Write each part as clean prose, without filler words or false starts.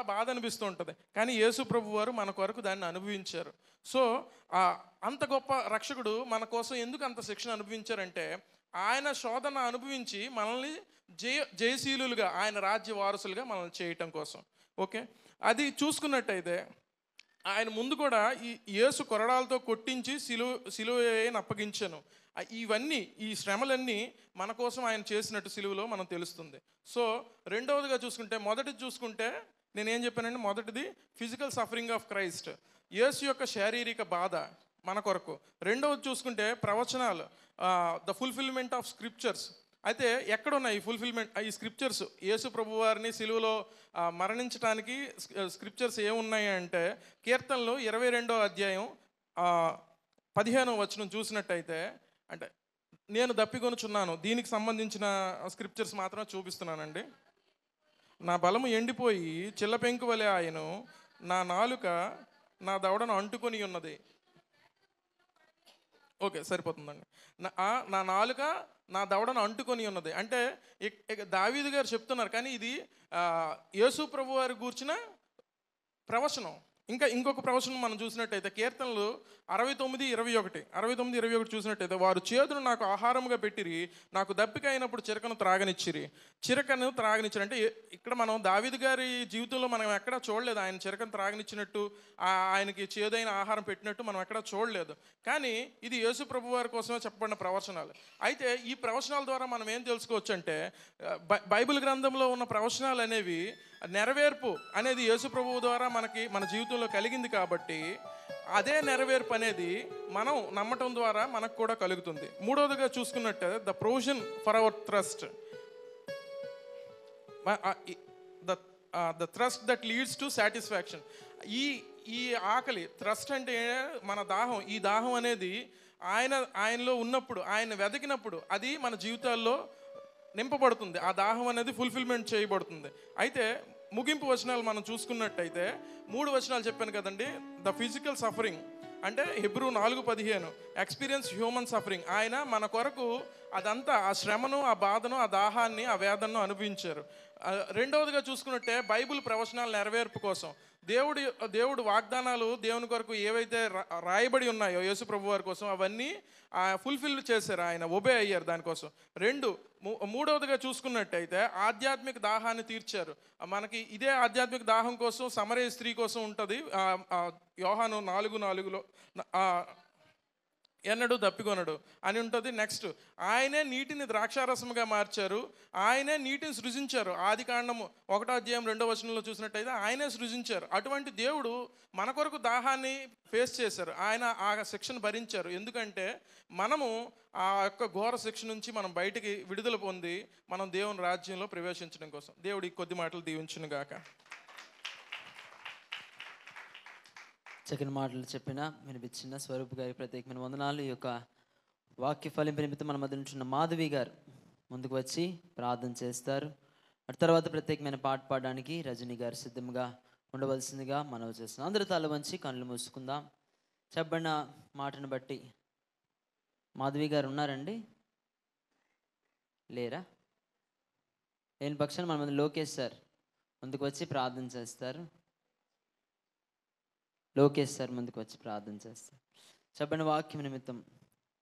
చాలా బాధ అనిపిస్తూ ఉంటుంది. కానీ యేసు ప్రభు వారు మన కొరకు దాన్ని అనుభవించారు. సో అంత గొప్ప రక్షకుడు మన కోసం ఎందుకు అంత శిక్షణ అనుభవించారంటే, ఆయన శోధన అనుభవించి మనల్ని జయశీలులుగా, ఆయన రాజ్య వారసులుగా మనల్ని చేయటం కోసం. ఓకే, అది చూసుకున్నట్టయితే ఆయన ముందు కూడా ఈ యేసు కొరడాలతో కొట్టించి సిలువని అప్పగించాను. ఇవన్నీ, ఈ శ్రమలన్నీ మన కోసం ఆయన చేసినట్టు సిలువలో మనం తెలుస్తుంది. సో రెండవదిగా చూసుకుంటే, మొదటిది చూసుకుంటే నేనేం చెప్పానంటే, మొదటిది ఫిజికల్ సఫరింగ్ ఆఫ్ క్రైస్ట్, యేసు యొక్క శారీరక బాధ మన కొరకు. రెండవది చూసుకుంటే ప్రవచనాలు, ద ఫుల్ఫిల్మెంట్ ఆఫ్ స్క్రిప్చర్స్. అయితే ఎక్కడున్నాయి ఈ ఫుల్ఫిల్మెంట్, ఈ స్క్రిప్చర్స్? యేసు ప్రభు వారిని సిలువలో మరణించడానికి స్క్రిప్చర్స్ ఏమున్నాయి అంటే, కీర్తనలు 22వ అధ్యాయం 15వ వచనం చూసినట్టయితే, అంటే నేను దప్పికొనుచున్నాను, దీనికి సంబంధించిన స్క్రిప్చర్స్ మాత్రం చూపిస్తున్నానండి. నా బలము ఎండిపోయి చిల్ల పెంకు వలె ఆయను, నా నాలుక నా దవడను అంటుకొని ఉన్నది. ఓకే, సరిపోతుందండి. నా నాలుక నా దవడను అంటుకొని ఉన్నది అంటే దావీదు గారు చెప్తున్నారు. కానీ ఇది యేసు ప్రభు వారి గూర్చిన ప్రవచనం. ఇంకొక ప్రవచనం మనం చూసినట్టయితే, కీర్తనలు 69:21 చూసినట్టయితే, వారు చేదును నాకు ఆహారముగా పెట్టిరి, నాకు దప్పిక అయినప్పుడు చిరకను త్రాగనిచ్చిరి. అంటే ఇక్కడ మనం దావీదు గారి జీవితంలో మనం ఎక్కడా చూడలేదు ఆయన చిరకను త్రాగనిచ్చినట్టు, ఆయనకి చేదైన ఆహారం పెట్టినట్టు మనం ఎక్కడా చూడలేదు. కానీ ఇది యేసు ప్రభు వారి కోసమే చెప్పబడిన ప్రవచనాలు. అయితే ఈ ప్రవచనాల ద్వారా మనం ఏం తెలుసుకోవచ్చు అంటే, బైబిల్ గ్రంథంలో ఉన్న ప్రవచనాలు అనేవి నెరవేర్పు అనేది యేసు ప్రభువు ద్వారా మన జీవితంలో కలిగింది. కాబట్టి అదే నెరవేర్పు అనేది మనం నమ్మటం ద్వారా మనకు కూడా కలుగుతుంది. మూడవదిగా చూసుకున్నట్టే, the provision for our thirst, the thirst that leads to satisfaction. ఈ ఆకలి, థ్రస్ట్ అంటే మన దాహం, ఈ దాహం అనేది ఆయనలో ఉన్నప్పుడు, ఆయన వెతికినప్పుడు అది మన జీవితాల్లో నింపబడుతుంది. ఆ దాహం అనేది ఫుల్ఫిల్మెంట్ చేయబడుతుంది. అయితే ముగింపు వచనాలు మనం చూసుకున్నట్టయితే 3 వచనాలు చెప్పాను కదండి. ద ఫిజికల్ సఫరింగ్ అంటే హెబ్రూ 4:15, ఎక్స్పీరియన్స్ హ్యూమన్ సఫరింగ్. ఆయన మన కొరకు అదంతా, ఆ శ్రమను, ఆ బాధను, ఆ దాహాన్ని, ఆ వేదనను అనుభవించారు. రెండవదిగా చూసుకున్నట్టే, బైబిల్ ప్రవచనాల నెరవేర్పు కోసం దేవుడు వాగ్దానాలు దేవుని కొరకు ఏవైతే రాయబడి ఉన్నాయో యేసు ప్రభు వారి కోసం, అవన్నీ ఫుల్ఫిల్ చేశారు, ఆయన ఒబే అయ్యారు దానికోసం. మూడవదిగా చూసుకున్నట్టయితే, ఆధ్యాత్మిక దాహాన్ని తీర్చారు. మనకి ఇదే ఆధ్యాత్మిక దాహం కోసం సమరయ స్త్రీ కోసం ఉంటుంది. యోహాను 4:4లో ఎన్నడూ దప్పికొనడు అని ఉంటుంది. నెక్స్ట్, ఆయనే నీటిని ద్రాక్షారసముగా మార్చారు, ఆయనే నీటిని సృజించారు. ఆదికాండము 1వ అధ్యాయం 2వ వచనంలో చూసినట్టయితే ఆయనే సృజించారు. అటువంటి దేవుడు మన కొరకు దాహాన్ని ఫేస్ చేశారు, ఆయన ఆ శిక్షను భరించారు. ఎందుకంటే మనము ఆ యొక్క ఘోర శిక్ష నుంచి మనం బయటికి విడుదల పొంది మనం దేవుని రాజ్యంలో ప్రవేశించడం కోసం. దేవుడు ఈ కొద్ది మాటలు దీవించును గాక. చక్కని మాటలు చెప్పిన వినిపించిన స్వరూప్ గారి ప్రత్యేకమైన వందనాలు. ఈ యొక్క వాక్య ఫలింపు నిమిత్తం మన మధ్య ఉంటున్న మాధవి గారు ముందుకు వచ్చి ప్రార్థన చేస్తారు. అటు తర్వాత ప్రత్యేకమైన పాట పాడడానికి రజనీ గారు సిద్ధంగా ఉండవలసిందిగా మనవి చేస్తున్నాం. అందరూ తల వంచి కళ్ళు మూసుకుందాం. చెప్పబడిన మాటను బట్టి మాధవి గారు ఉన్నారండి? లేరా? లేని పక్షాన మన మధ్య లోకేష్ సార్ ముందుకు వచ్చి ప్రార్థన చేస్తారు. లోకేష్ సార్ ముందుకు వచ్చి ప్రార్థన చేస్తారు. చెప్పండి, వాక్యం నిమిత్తం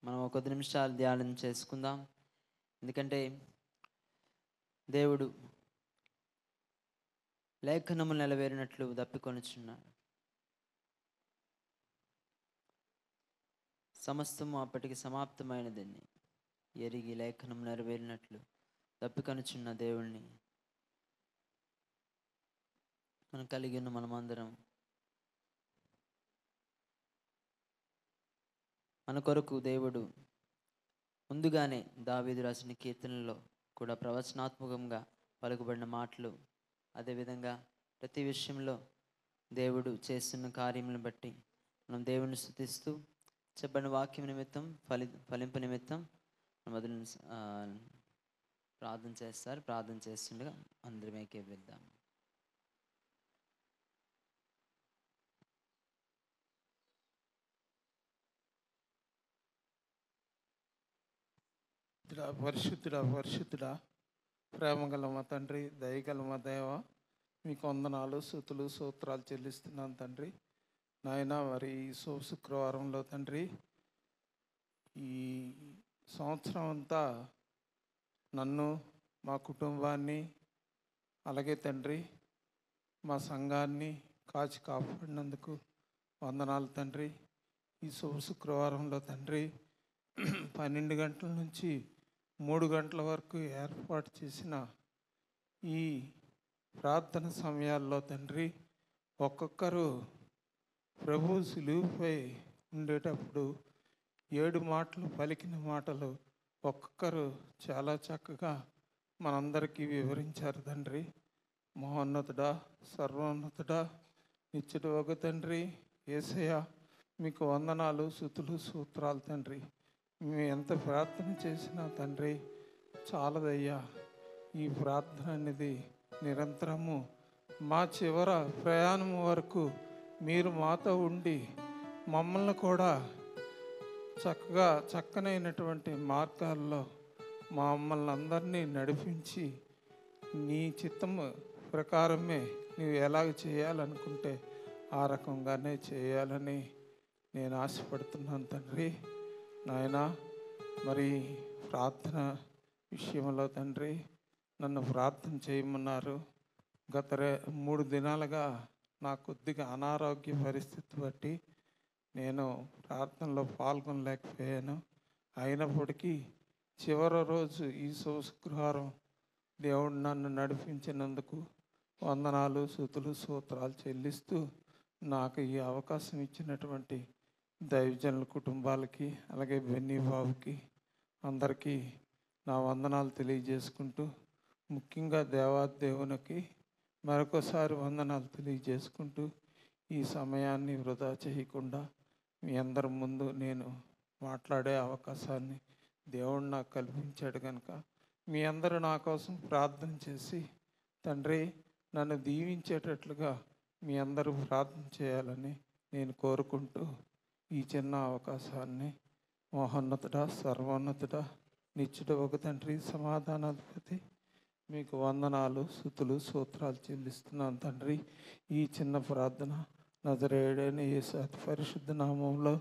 మనం ఒక 10 నిమిషాలు ధ్యానం చేసుకుందాం. ఎందుకంటే దేవుడు లేఖనములు నెరవేరినట్లు దప్పికొనుచున్నాడు. సమస్తము అప్పటికి సమాప్తమైనదని ఎరిగి లేఖనం నెరవేరినట్లు దప్పికొనుచున్న దేవుణ్ణి మనం కలిగి ఉన్న మనమందరం మన కొరకు దేవుడు ముందుగానే దావీదు రాసిన కీర్తనలో కూడా ప్రవచనాత్మకంగా పలుకుబడిన మాటలు, అదేవిధంగా ప్రతి విషయంలో దేవుడు చేస్తున్న కార్యములను బట్టి మనం దేవుని స్తుతిస్తూ చెప్పిన వాక్యం నిమిత్తం ఫలింపు నిమిత్తం మొదలు ప్రార్థన చేస్తారు. ప్రార్థన చేస్తుండగా అందరం ఏకీభవిద్దాం. పరిశుద్ధుడా ప్రేమగల మా తండ్రి, దయగల మా దేవ, మీకు వందనాలు, స్తుతులు, స్తోత్రాలు చెల్లిస్తున్నాను తండ్రి. నాయన మరి ఈ శుక్రవారంలో తండ్రి ఈ సంవత్సరం అంతా నన్ను, మా కుటుంబాన్ని, అలాగే తండ్రి మా సంఘాన్ని కాచి కాపాడినందుకు వందనాలు తండ్రి. ఈ శుక్రవారంలో తండ్రి 12 గంటల నుంచి 3 గంటల వరకు ఏర్పాటు చేసిన ఈ ప్రార్థన సమయాల్లో తండ్రి ఒక్కొక్కరు ప్రభు సిలువుపై ఉండేటప్పుడు 7 మాటలు పలికిన మాటలు ఒక్కొక్కరు చాలా చక్కగా మనందరికీ వివరించారు తండ్రి. మహోన్నతుడా, సర్వోన్నతుడా, నిత్యుడు ఒక తండ్రి యేసయ్య, మీకు వందనాలు, స్తుతులు, స్తోత్రాలు తండ్రి. మేము ఎంత ప్రార్థన చేసినా తండ్రి చాలదయ్యా. ఈ ప్రార్థన అనేది నిరంతరము మా చివర ప్రయాణం వరకు మీరు మాతో ఉండి మమ్మల్ని కూడా చక్కనైనటువంటి మార్గాల్లో మమ్మల్ని అందరినీ నడిపించి నీ చిత్తము ప్రకారమే నీవు ఎలాగ చేయాలనుకుంటే ఆ రకంగానే చేయాలని నేను ఆశపడుతున్నాను తండ్రి. నాయనా మరి ప్రార్థన విషయంలో తండ్రి నన్ను ప్రార్థన చేయమన్నారు. గత 3 దినాలుగా నాకు కొద్దిగా అనారోగ్య పరిస్థితి బట్టి నేను ప్రార్థనలో పాల్గొనలేకపోయాను. అయినప్పటికీ చివరి రోజు ఈ శుక్రవారం దేవుడు నన్ను నడిపించినందుకు వందనాలు, స్తుతులు, స్తోత్రాలు చెల్లిస్తూ నాకు ఈ అవకాశం ఇచ్చినటువంటి దైవజనుల కుటుంబాలకి, అలాగే బెన్నీ బాబుకి అందరికీ నా వందనాలు తెలియజేసుకుంటూ, ముఖ్యంగా దేవునికి మరొకసారి వందనాలు తెలియజేసుకుంటూ ఈ సమయాన్ని వృధా చేయకుండా మీ అందరి ముందు నేను మాట్లాడే అవకాశాన్ని దేవుడు నాకు కల్పించాడు కనుక మీ అందరూ నా కోసం ప్రార్థన చేసి తండ్రి నన్ను దీవించేటట్లుగా మీ అందరూ ప్రార్థన చేయాలని నేను కోరుకుంటూ ఈ చిన్న అవకాశాన్ని మహోన్నతుడా, సర్వోన్నతుడా, నిత్యుడు ఒక తండ్రి, సమాధానాధిపతి, మీకు వందనాలు, స్తుతులు, స్తోత్రాలు చెల్లిస్తున్నాను తండ్రి. ఈ చిన్న ప్రార్థన నజరేయుడైన యేసు అతి పరిశుద్ధ నామంలో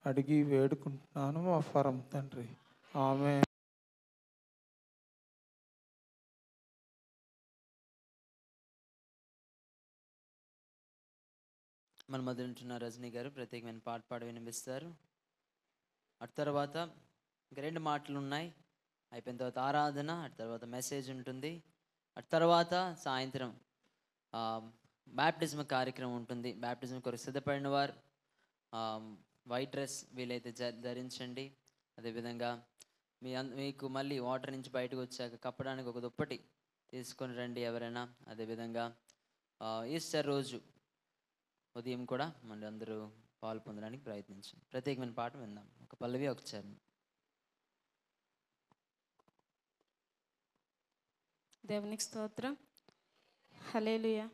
అడిగి వేడుకుంటున్నాను మా పరమ తండ్రి. ఆమేన్. మన మధ్య ఉంటున్న రజనీ గారు ప్రత్యేకమైన పాట పాడి వినిపిస్తారు. అటు తర్వాత ఇంక 2 మాటలు ఉన్నాయి. అయిపోయిన తర్వాత ఆరాధన, అటు తర్వాత మెసేజ్ ఉంటుంది. అటు తర్వాత సాయంత్రం బ్యాప్టిజం కార్యక్రమం ఉంటుంది. బ్యాప్టిజం కొరకు సిద్ధపడిన వారు వైట్ డ్రెస్ వీలైతే ధరించండి. అదేవిధంగా మీకు మళ్ళీ వాటర్ నుంచి బయటకు వచ్చాక కప్పడానికి ఒక దుప్పటి తీసుకొని రండి ఎవరైనా. అదేవిధంగా ఈస్టర్ రోజు ఉదయం కూడా మన అందరూ పాలు పొందడానికి ప్రయత్నించండి. ప్రత్యేకమైన పాట విందాం. ఒక పల్లవి, ఒక చరణం. దేవునికి స్తోత్రం. హల్లెలూయా.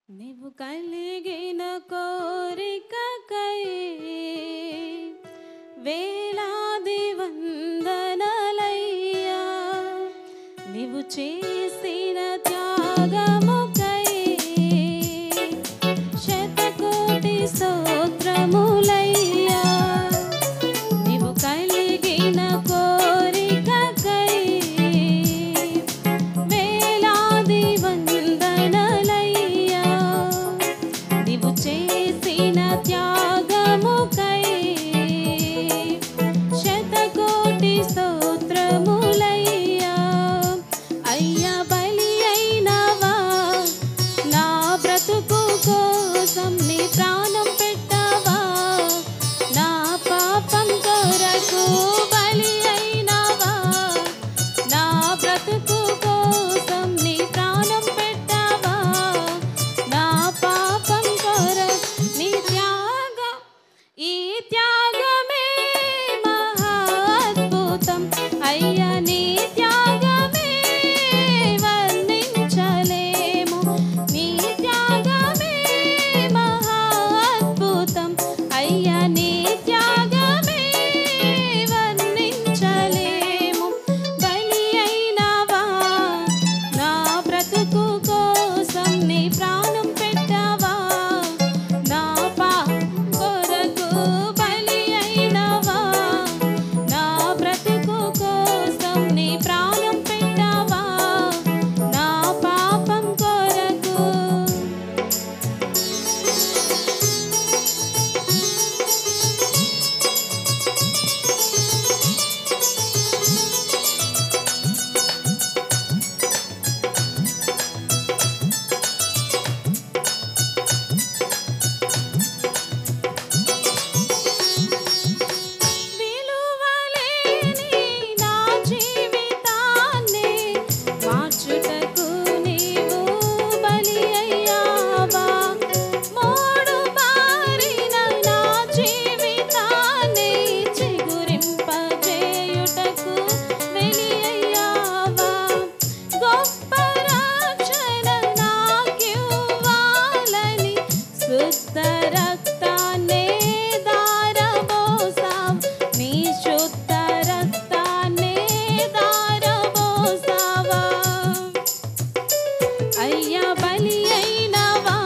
నీవు కలిగిన కోరికకై వేలాది వందనలయ్యా. నీవు చేసిన త్యాగముకై శతకోటి స్తోత్రములయ్యా. నీవు కలిగిన కోరికకై వేలాది వందనలయ్యా. నీవు చేసిన త్యాగముకై శతకోటి స్తోత్రములయ్యా. అయ్యా బలి అయిన గొప్ప రక్షణ నాకివ్వాలని శుద్ధ రక్తాన్నే దారబోసావు, నీ శుద్ధ రక్తాన్నే దారబోసావా. అయ్యా బలి అయినవా,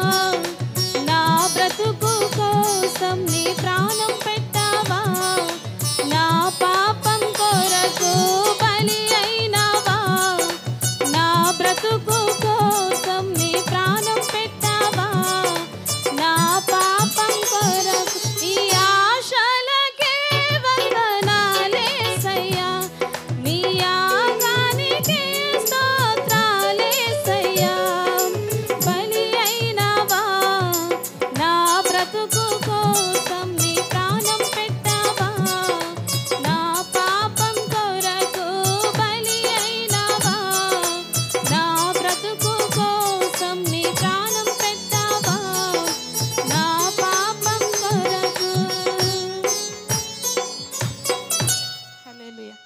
నా బ్రతుకు కోసం నీ ప్రాణం పెట్టావా, నా పాపం కొరకు బలి అయినవా, నా బ్రతుకు కోసం నీ ప్రాణం పెట్టావా, నా పాపం కొరకు. ఈ ఆశలకే వందనాలేసయ్యా, నీ యాగానికే స్తోత్రాలేసయ్యా. బలి అయినవా, నా బ్రతుకు కోసం నీ ప్రాణం పెట్టావా, నా పాపం కొరకు బలి అయినవా, నా బ్రతుకు కోసం నీ ప్రాణం పెట్టావా, నా పాపం కొరకు. హల్లెలూయా.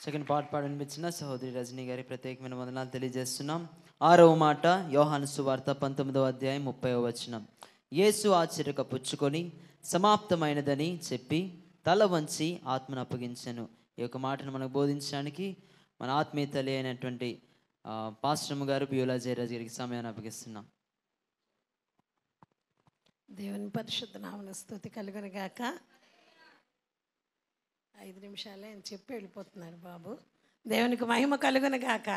సెకండ్ పాట పాడనిపించిన సహోదరి రజనీ గారి ప్రత్యేకమైన వందనాలు తెలియజేస్తున్నాం. 6వ మాట యోహాను సువార్త 19వ అధ్యాయం 30వ వచనం. యేసు ఆశ్చర్యక పుచ్చుకొని సమాప్తమైనదని చెప్పి తల వంచి ఆత్మను అప్పగించాను. ఈ యొక్క మాటను మనకు బోధించడానికి మన ఆత్మీయ తల్లి అయినటువంటి పాస్టమ్ గారు బియోలా జయరాజ్ గారికి సమయాన్ని అప్పగిస్తున్నాం. దేవుని పరిశుద్ధ నామమున స్తుతి కలుగును గాక. 5 నిమిషాలే అని చెప్పి వెళ్ళిపోతున్నారు బాబు. దేవునికి మహిమ కలుగును గాక.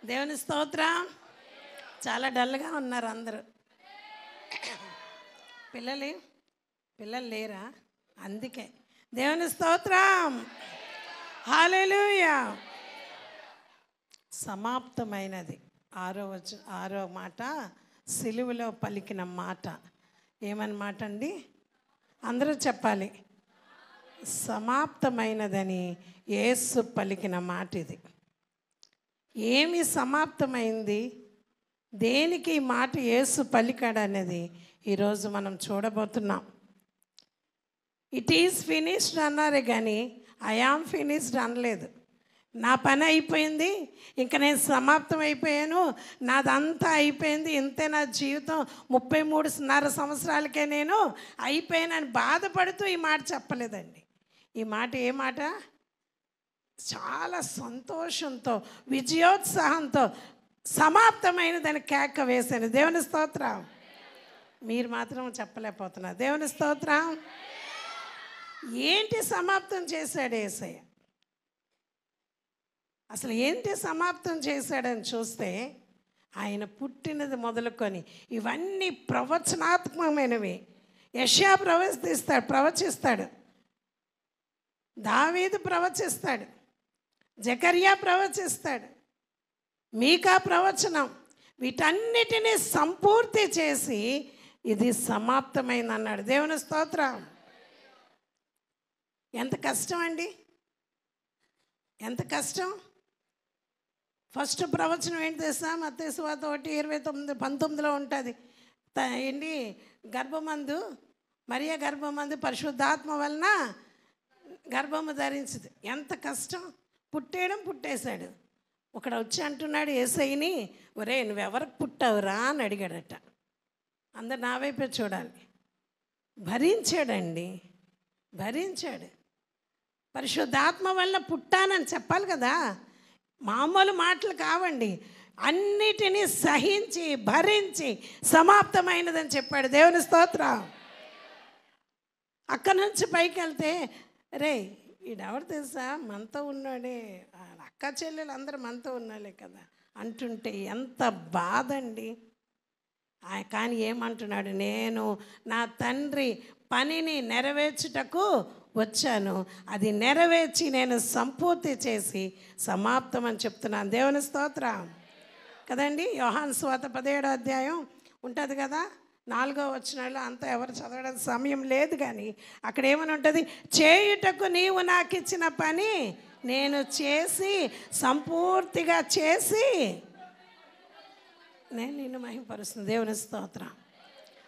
దేవుని స్తోత్రం. చాలా డల్గా ఉన్నారు అందరూ. పిల్లలు లేరా? అందుకే దేవుని స్తోత్రం. హల్లెలూయా. సమాప్తమైనది 6వ మాట సిలువలో పలికిన మాట. ఏమని మాట అండి? అందరూ చెప్పాలి. సమాప్తమైనదని యేసు పలికిన మాట ఇది. ఏమి సమాప్తమైంది, దేనికి ఈ మాట యేసు పలికాడు అనేది ఈరోజు మనం చూడబోతున్నాం. ఇట్ ఈజ్ ఫినిష్డ్ అన్నారే కానీ ఐ యామ్ ఫినిష్డ్ అనలేదు. నా పని అయిపోయింది, ఇంకా నేను సమాప్తం అయిపోయాను, నాదంతా అయిపోయింది, ఇంతే నా జీవితం, 33.5 సంవత్సరాలకే నేను అయిపోయానని బాధపడుతూ ఈ మాట చెప్పలేదండి. ఈ మాట ఏ మాట? చాలా సంతోషంతో విజయోత్సాహంతో సమాప్తమైనదని కేక వేశాను. దేవుని స్తోత్రం. మీరు మాత్రం చెప్పలేకపోతున్నారు. దేవుని స్తోత్రం. ఏంటి సమాప్తం చేశాడు యేసయ్య? అసలు ఏంటి సమాప్తం చేశాడని చూస్తే ఆయన పుట్టినది మొదలుకొని ఇవన్నీ ప్రవచనాత్మకమైనవి. యెషయా ప్రవచిస్తాడు, దావీదు ప్రవచిస్తాడు, జకర్యా ప్రవచిస్తాడు, మీకా ప్రవచనం, వీటన్నిటినీ సంపూర్తి చేసి ఇది సమాప్తమైంది అన్నాడు. దేవుని స్తోత్రం. ఎంత కష్టం అండి, ఎంత కష్టం. ఫస్ట్ ప్రవచనం ఏంటి తెలుసా? మత్తయి సువార్త 1:29-19 ఉంటుంది. ఏంటి? గర్భమందు మరియ గర్భమందు పరిశుద్ధాత్మ వలన గర్భము ధరించింది. ఎంత కష్టం. పుట్టేశాడు. ఒకడు వచ్చి అంటున్నాడు యేసయ్యని, ఒరే నువ్వెవరికి పుట్టావురా అని అడిగాడట. అందరు నా వైపే చూడాలి. భరించాడండి, భరించాడు. పరిశుద్ధాత్మ వల్ల పుట్టానని చెప్పాలి కదా. మామూలు మాటలు కావండి. అన్నిటినీ సహించి భరించి సమాప్తమైనదని చెప్పాడు. దేవుని స్తోత్రం. అక్కడి నుంచి పైకి వెళ్తే, రే ఈడెవరు తెలుసా, మనతో ఉన్నాడే, అక్క చెల్లెలు అందరూ మనతో ఉన్నాలే కదా అంటుంటే ఎంత బాధ అండి. కానీ ఏమంటున్నాడు? నేను నా తండ్రి పనిని నెరవేర్చుటకు వచ్చాను, అది నెరవేర్చి నేను సంపూర్తి చేసి సమాప్తం అని చెప్తున్నాను. దేవుని స్తోత్రం కదండి. యోహాను సువార్త 17వ అధ్యాయం ఉంటుంది కదా, 4వ వచనంలో అంతా ఎవరు చదవడానికి సమయం లేదు కానీ అక్కడ ఏమని ఉంటుంది? చేయుటకు నీవు నాకు ఇచ్చిన పని నేను చేసి సంపూర్తిగా చేసి నేను నిన్ను మహిమపరుస్తుంది. దేవుని స్తోత్రం.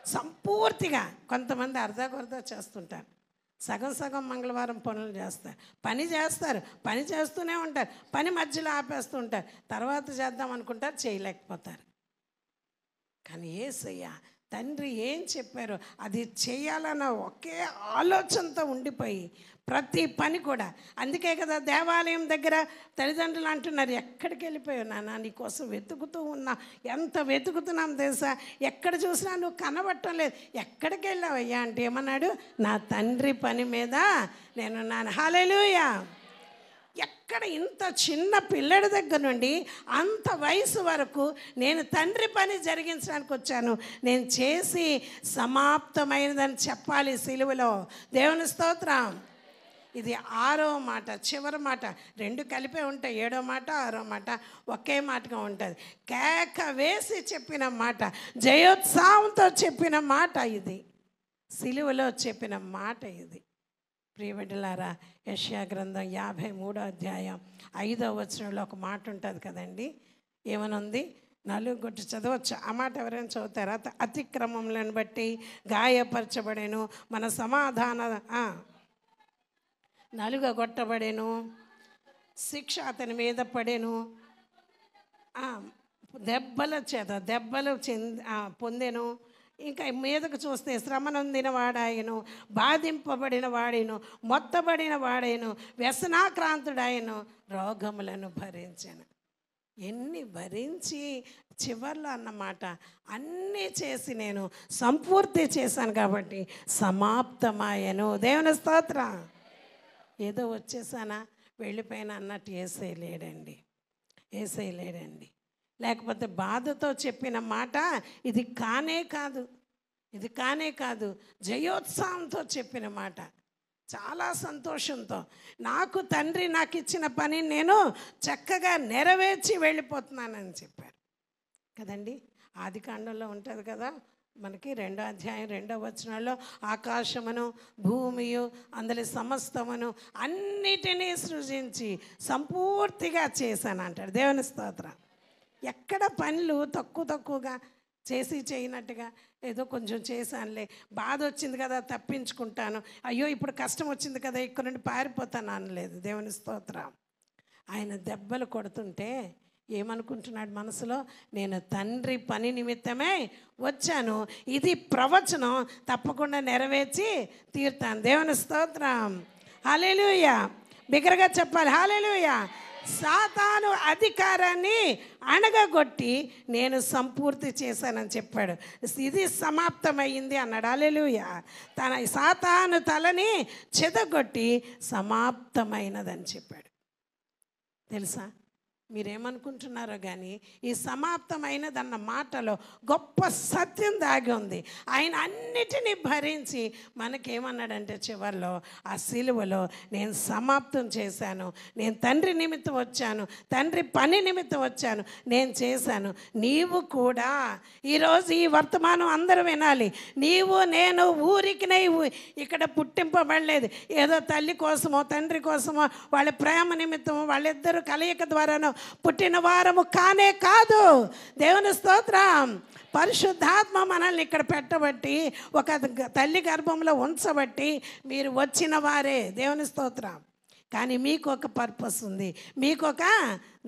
సంపూర్తిగా. కొంతమంది అర్ధా కొరదా చేస్తుంటారు. సగం సగం మంగళవారం పనులు చేస్తారు, పని చేస్తూనే ఉంటారు, పని మధ్యలో ఆపేస్తూ ఉంటారు, తర్వాత చేద్దాం అనుకుంటారు, చేయలేకపోతారు. కానీ యేసయ్య తండ్రి ఏం చెప్పారో అది చేయాలన్న ఒకే ఆలోచనతో ఉండిపోయి ప్రతి పని కూడా. అందుకే కదా దేవాలయం దగ్గర తల్లిదండ్రులు అంటున్నారు, ఎక్కడికి వెళ్ళిపోయావు నాన్న, నీకోసం వెతుకుతూ ఉన్నా, ఎంత వెతుకుతున్నాం తెలుసా, ఎక్కడ చూసినా నువ్వు కనబడటం లేదు, ఎక్కడికి వెళ్ళావయ్యా అంటే ఏమన్నాడు, నా తండ్రి పని మీద నేనున్నాను. హల్లెలూయా. ఎక్కడ ఇంత చిన్న పిల్లడి దగ్గర నుండి అంత వయసు వరకు నేను తండ్రి పని జరిగించడానికి వచ్చాను, నేను చేసి సమాప్తమైనదని చెప్పాలి సిలువలో. దేవుని స్తోత్రం. ఇది 6వ మాట, చివరి మాట. 2 కలిపే ఉంటాయి, 7వ మాట 6వ మాట ఒకే మాటగా ఉంటుంది. కేక వేసి చెప్పిన మాట, జయోత్సాహంతో చెప్పిన మాట ఇది, సిలువలో చెప్పిన మాట ఇది. ప్రియబిడ్డలారా, యెషయా గ్రంథం 53వ అధ్యాయం 5వ వచనంలో ఒక మాట ఉంటుంది కదండి. ఏమనుంది? నలుగొట్టి చదవచ్చు. ఆ మాట ఎవరైనా చదువుతారా? అతిక్రమములను బట్టి గాయపరచబడేను, మన సమాధాన నలుగగొట్టబడేను, శిక్ష అతని మీద పడేను, దెబ్బలు పొందెను. ఇంకా మీదకు చూస్తే శ్రమనొందిన వాడాయను, బాధింపబడిన వాడేను, మొత్తబడిన వాడేను, వ్యసనాక్రాంతుడాయను, రోగములను భరించాను. ఎన్ని భరించి చివర్లో అన్నమాట, అన్నీ చేసి నేను సంపూర్తి చేశాను కాబట్టి సమాప్తమాయను. దేవుని స్తోత్రం. ఏదో వచ్చేసానా వెళ్ళిపోయినా అన్నట్టు ఏసేయలేడండి. లేకపోతే బాధతో చెప్పిన మాట ఇది కానే కాదు, జయోత్సాహంతో చెప్పిన మాట, చాలా సంతోషంతో. నాకు తండ్రి నాకు ఇచ్చిన పని నేను చక్కగా నెరవేర్చి వెళ్ళిపోతున్నానని చెప్పారు కదండి. ఆదికాండంలో ఉంటుంది కదా మనకి 2వ అధ్యాయం 2వ వచనంలో, ఆకాశమును భూమియు అందులో సమస్తమును అన్నిటినీ సృజించి సంపూర్తిగా చేశాను అంటాడు. దేవుని స్తోత్రం. ఎక్కడ పనులు తక్కువగా చేయనట్టుగా ఏదో కొంచెం చేశానులే, బాధ వచ్చింది కదా తప్పించుకుంటాను, అయ్యో ఇప్పుడు కష్టం వచ్చింది కదా ఇక్కడ నుండి పారిపోతాను అనలేదు. దేవుని స్తోత్రం. ఆయన దెబ్బలు కొడుతుంటే ఏమనుకుంటున్నాడు మనసులో? నేను తండ్రి పని నిమిత్తమే వచ్చాను, ఇది ప్రవచనం, తప్పకుండా నెరవేర్చి తీరుతాను. దేవుని స్తోత్రం. హల్లెలూయా. బిగ్గరగా చెప్పాలి హల్లెలూయా. సాతాను అధికారాన్ని అణగగొట్టి నేను సంపూర్తి చేశానని చెప్పాడు. ఇది సమాప్తమైంది అన్నాడు. హల్లెలూయా. సాతాను తలని చెదగొట్టి సమాప్తమైనదని చెప్పాడు. తెలుసా, మీరేమనుకుంటున్నారో కానీ ఈ సమాప్తమైనదన్న మాటలో గొప్ప సత్యం దాగి ఉంది. ఆయన అన్నిటినీ భరించి మనకేమన్నాడంటే చివరిలో ఆ సిలువలో, నేను సమాప్తం చేశాను, నేను తండ్రి నిమిత్తం వచ్చాను, తండ్రి పని నిమిత్తం వచ్చాను, నేను చేశాను. నీవు కూడా ఈరోజు ఈ వర్తమానం అందరూ వినాలి. నీవు నేను ఊరికి ఇక్కడ పుట్టింపబడలేదు, ఏదో తల్లి కోసమో తండ్రి కోసమో వాళ్ళ ప్రేమ నిమిత్తమో వాళ్ళిద్దరూ కలయిక ద్వారానో పుట్టిన వారము కానే కాదు. దేవుని స్తోత్రం. పరిశుద్ధాత్మ మనల్ని ఇక్కడ పెట్టబట్టి, ఒక తల్లి గర్భంలో ఉంచబట్టి మీరు వచ్చిన వారే. దేవుని స్తోత్రం. కానీ మీకు ఒక పర్పస్ ఉంది, మీకు ఒక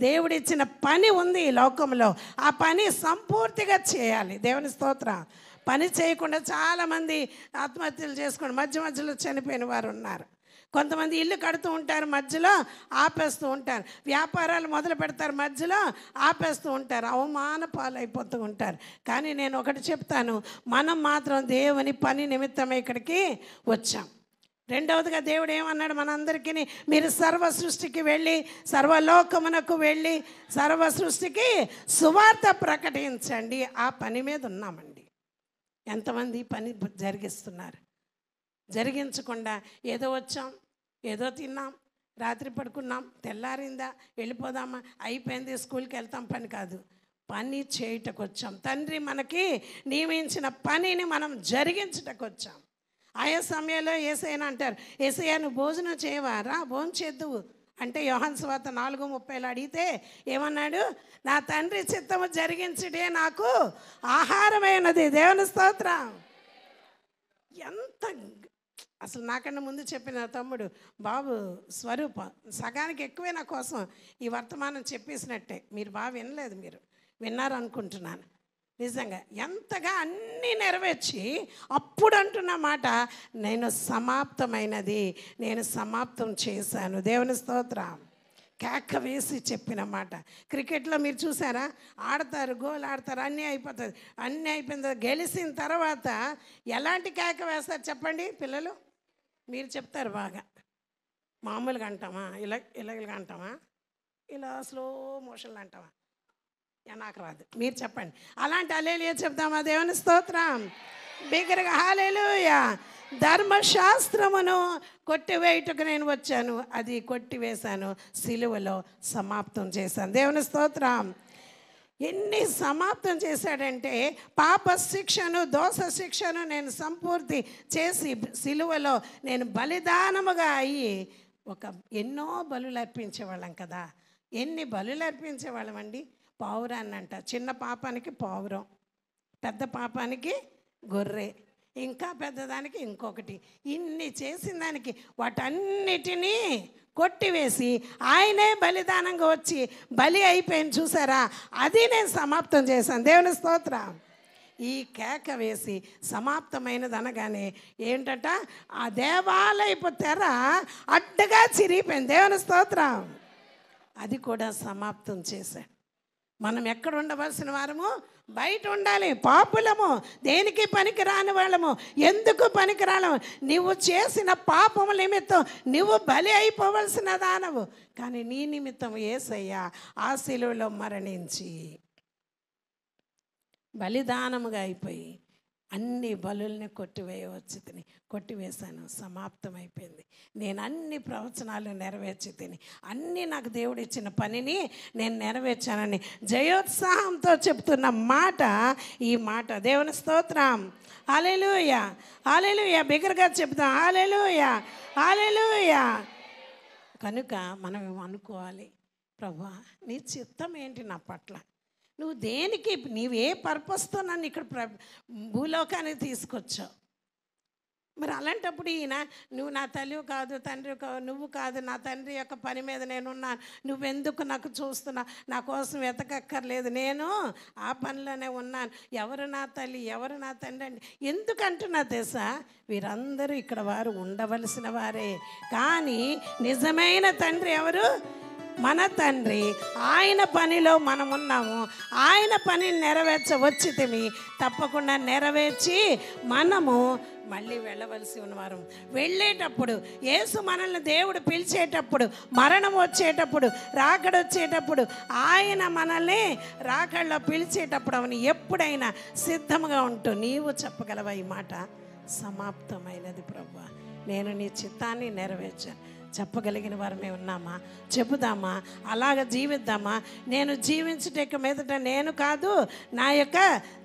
దేవుడిచ్చిన పని ఉంది ఈ లోకంలో. ఆ పని సంపూర్తిగా చేయాలి. దేవుని స్తోత్రం. పని చేయకుండా చాలామంది ఆత్మహత్యలు చేసుకుని మధ్యలో చనిపోయిన వారు ఉన్నారు. కొంతమంది ఇల్లు కడుతూ ఉంటారు, మధ్యలో ఆపేస్తూ ఉంటారు. వ్యాపారాలు మొదలు పెడతారు, మధ్యలో ఆపేస్తూ ఉంటారు. అవమాన పాలైపోతూ ఉంటారు. కానీ నేను ఒకటి చెప్తాను, మనం మాత్రం దేవుని పని నిమిత్తమే ఇక్కడికి వచ్చాం. రెండవదిగా దేవుడు ఏమన్నాడు మనందరికీ? మీరు సర్వ సృష్టికి వెళ్ళి, సర్వలోకమునకు వెళ్ళి, సర్వ సృష్టికి సువార్త ప్రకటించండి. ఆ పని మీద ఉన్నామండి. ఎంతమంది పని జరిగిస్తున్నారు? జరిగించకుండా ఏదో వచ్చాం, ఏదో తిన్నాం, రాత్రి పడుకున్నాం, తెల్లారిందా వెళ్ళిపోదామా, అయిపోయింది స్కూల్కి వెళ్తాం పని కాదు. పని చేయుటకు వచ్చాం. తండ్రి మనకి నియమించిన పనిని మనం జరిగించుటకు వచ్చాం. ఆయా సమయంలో యేసయ్యను అంటారు, యేసయ్య నువ్వు భోజనం చేయవా, రా భోజనం చేద్దువు అంటే యోహాను సువార్త 4:30 అడిగితే ఏమన్నాడు? నా తండ్రి చిత్తము జరిగించుటే నాకు ఆహారమైనది. దేవుని స్తోత్రం. ఎంత అసలు నాకన్నా ముందు చెప్పిన తమ్ముడు బాబు స్వరూప సగానికి ఎక్కువే నా కోసం ఈ వర్తమానం చెప్పేసినట్టే. మీరు బాగా వినలేదు, మీరు విన్నారనుకుంటున్నాను. నిజంగా ఎంతగా అన్నీ నెరవేర్చి అప్పుడు అంటున్న మాట, నేను సమాప్తమైనది, నేను సమాప్తం చేశాను. దేవుని స్తోత్రం. కేక వేసి చెప్పిన మాట. క్రికెట్లో మీరు చూసారా, ఆడతారు, గోల్ ఆడతారు, అన్నీ అయిపోతుంది. అన్నీ అయిపోయిన తర్వాత గెలిచిన తర్వాత ఎలాంటి కేక వేస్తారు చెప్పండి పిల్లలు? మీరు చెప్తారు బాగా. మామూలుగా అంటామా, ఇలాగ అంటామా, ఇలా స్లో మోషన్లు అంటామా? నాకు రాదు, మీరు చెప్పండి. అలాంటి హల్లెలూయా చెప్తామా? దేవుని స్తోత్రం. బిగ్గరగా హల్లెలూయా. ధర్మశాస్త్రమును కొట్టివేయుటకు నేను వచ్చాను, అది కొట్టివేశాను, సిలువలో సమాప్తం చేశాను. దేవుని స్తోత్రం. ఎన్ని సమాప్తం చేశాడంటే, పాప శిక్షను, దోష శిక్షను నేను సంపూర్తి చేసి సిలువలో నేను బలిదానముగా అయ్యి ఎన్నో బలులు అర్పించేవాళ్ళం కదా. ఎన్ని బలులు అర్పించేవాళ్ళం అండి. పావురాన్ని అంట, చిన్న పాపానికి పావురం, పెద్ద పాపానికి గొర్రె, ఇంకా పెద్దదానికి ఇంకొకటి. ఇన్ని చేసిన దానికి వాటన్నిటినీ కొట్టివేసి ఆయనే బలిదానంగా వచ్చి బలి అయిపోయింది చూసారా, అది నేను సమాప్తం చేశాను. దేవుని స్తోత్రం. ఈ కేక వేసి సమాప్తమైనది అనగానే ఏంటంట, ఆ దేవాలయపు తెర అడ్డగా చిరిగిపోయింది. దేవుని స్తోత్రం. అది కూడా సమాప్తం చేశాడు. మనం ఎక్కడ ఉండవలసిన వారము? బయట ఉండాలి. పాపులము, దేనికి పనికి రాని వాళ్ళము. ఎందుకు పనికి రాలము? నువ్వు చేసిన పాపము నిమిత్తం నువ్వు బలి అయిపోవలసిన దానవు. కానీ నీ నిమిత్తం యేసయ్య ఆ శిలువలో మరణించి బలిదానముగా అయిపోయి అన్ని బలుల్ని కొట్టివేశాను. సమాప్తం అయిపోయింది. నేను అన్ని ప్రవచనాలు నెరవేర్చి తిని, అన్నీ నాకు దేవుడు ఇచ్చిన పనిని నేను నెరవేర్చానని జయోత్సాహంతో చెప్తున్న మాట ఈ మాట. దేవుని స్తోత్రం. హల్లెలూయా, హల్లెలూయా. బిగ్గరగా చెప్తాం హల్లెలూయా, హల్లెలూయా. కనుక మనం అనుకోవాలి, ప్రభువా నీ చిత్తం ఏంటి నా పట్ల? నువ్వు దేనికి, నీవే పర్పస్తో నన్ను ఇక్కడ భూలోకానికి తీసుకొచ్చావు. మరి అలాంటప్పుడు ఈయన, నువ్వు నా తల్లి కాదు, తండ్రి కాదు, నువ్వు కాదు, నా తండ్రి యొక్క పని మీద నేనున్నాను, నువ్వెందుకు నాకు చూస్తున్నా, నా కోసం వెతకక్కర్లేదు, నేను ఆ పనిలోనే ఉన్నాను, ఎవరు నా తల్లి, ఎవరు నా తండ్రి అంటే ఎందుకు అంటున్నా తెలుసా? వీరందరూ ఇక్కడ వారు ఉండవలసిన వారే, కానీ నిజమైన తండ్రి ఎవరు? మన తండ్రి. ఆయన పనిలో మనం ఉన్నాము. ఆయన పనిని నెరవేర్చవచ్చితిమి, తప్పకుండా నెరవేర్చి మనము మళ్ళీ వెళ్ళవలసి ఉన్నవారు. వెళ్ళేటప్పుడు యేసు మనల్ని దేవుడు పిలిచేటప్పుడు, మరణం వచ్చేటప్పుడు, రాకడ వచ్చేటప్పుడు, ఆయన మనల్ని రాకడలో పిలిచేటప్పుడు అవని ఎప్పుడైనా సిద్ధంగా ఉంటూ నీవు చెప్పగలవా ఈ మాట? సమాప్తమైనది ప్రభువా, నేను నీ చిత్తాన్ని నెరవేర్చాను. చెప్పగలిగిన వారమే ఉన్నామా? చెబుదామా? అలాగ జీవిద్దామా? నేను జీవించుట మీదట నేను కాదు, నా యొక్క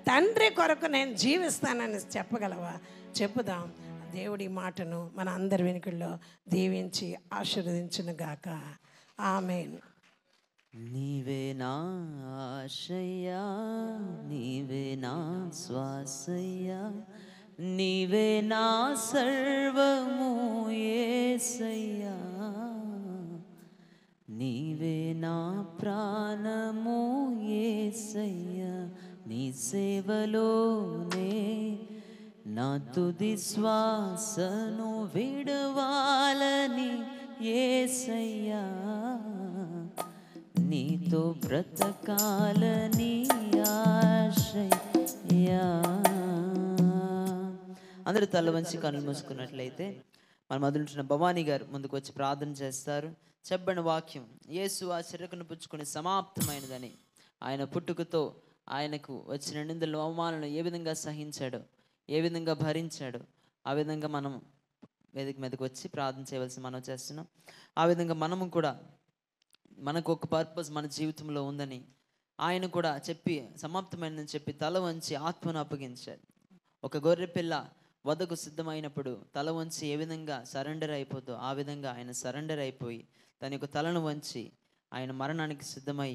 తండ్రి కొరకు నేను జీవిస్తానని చెప్పగలవా? చెప్పుదాం. దేవుడి మాటను మన అందరి వెనుకల్లో దీవించి ఆశీర్వదించునుగాక. ఆమేన్. నీవే నా ఆశయ్యా, నీవే నా శ్వాసయ్యా, నీవే నా సర్వము యేసయ్యా, నీవే నా ప్రాణము యేసయ్యా, నీ సేవలోనే నా తుది శ్వాసను విడవాలని యేసయ్యా, నీతో బ్రతకాలని ఆశయ్యా. అందరూ తల వంచి కళ్ళు మూసుకున్నట్లయితే మన మొదలుంటున్న భవానీ గారు ముందుకు వచ్చి ప్రార్థన చేస్తారు. చెప్పని వాక్యం, యేసు ఆ చిరకను పుచ్చుకొని సమాప్తమైనదని, ఆయన పుట్టుకతో ఆయనకు వచ్చిన నిందలు అవమానాలను ఏ విధంగా సహించాడో, ఏ విధంగా భరించాడో, ఆ విధంగా మనం వేదిక మీదకి వచ్చి ప్రార్థన చేయవలసి మనం చేస్తున్నాం. ఆ విధంగా మనము కూడా, మనకు ఒక పర్పస్ మన జీవితంలో ఉందని ఆయన కూడా చెప్పి సమాప్తమైనదని చెప్పి తల వంచి ఆత్మను అప్పగించాడు. ఒక గొర్రె పిల్ల వదకు సిద్ధమైనప్పుడు తల వంచి ఏ విధంగా సరెండర్ అయిపోద్దో ఆ విధంగా ఆయన సరెండర్ అయిపోయి తన యొక్క తలను వంచి ఆయన మరణానికి సిద్ధమై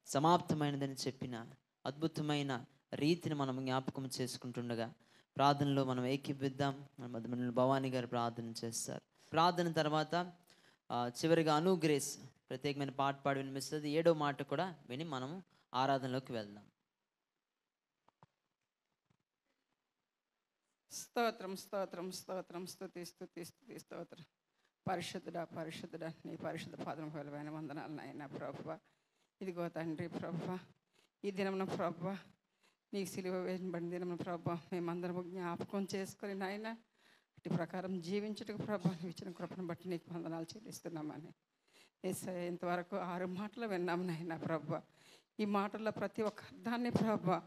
సమాప్తమైనదని చెప్పిన అద్భుతమైన రీతిని మనం జ్ఞాపకం చేసుకుంటుండగా ప్రార్థనలో మనం ఏకీపిద్దాం. మన మధ్య భవానీ గారు ప్రార్థన చేస్తారు. ప్రార్థన తర్వాత చివరిగా గ్రేస్ ప్రత్యేకమైన పాట పాడి వినిపిస్తుంది. 7వ మాట కూడా విని మనము ఆరాధనలోకి వెళ్దాం. స్తోత్రం స్తోత్రం స్తోత్రం స్తుతి స్తుతి స్తుతి స్తోత్రం. పరిశుద్ధుడా పరిశుద్ధుడా నీ పరిశుద్ధ పాదం ఫలమైన వందనాలు నాయన ప్రభువా. ఇదిగో తండ్రి ప్రభువా, ఈ దినమున ప్రభువా నీకు సిలువ వేయబడిన దినమున ప్రభువా మేమందరము జ్ఞాపకం చేసుకొని నాయన ఇటు ప్రకారం జీవించుటకు ప్రభువా నువ్వు ఇచ్చిన కృపను బట్టి నీకు వందనాలు చెల్లిస్తున్నామని. యేసయ్య ఇంతవరకు 6 మాటలు విన్నాము నాయన ప్రభువా. ఈ మాటల్లో ప్రతి ఒక్క అర్థాన్ని ప్రభువా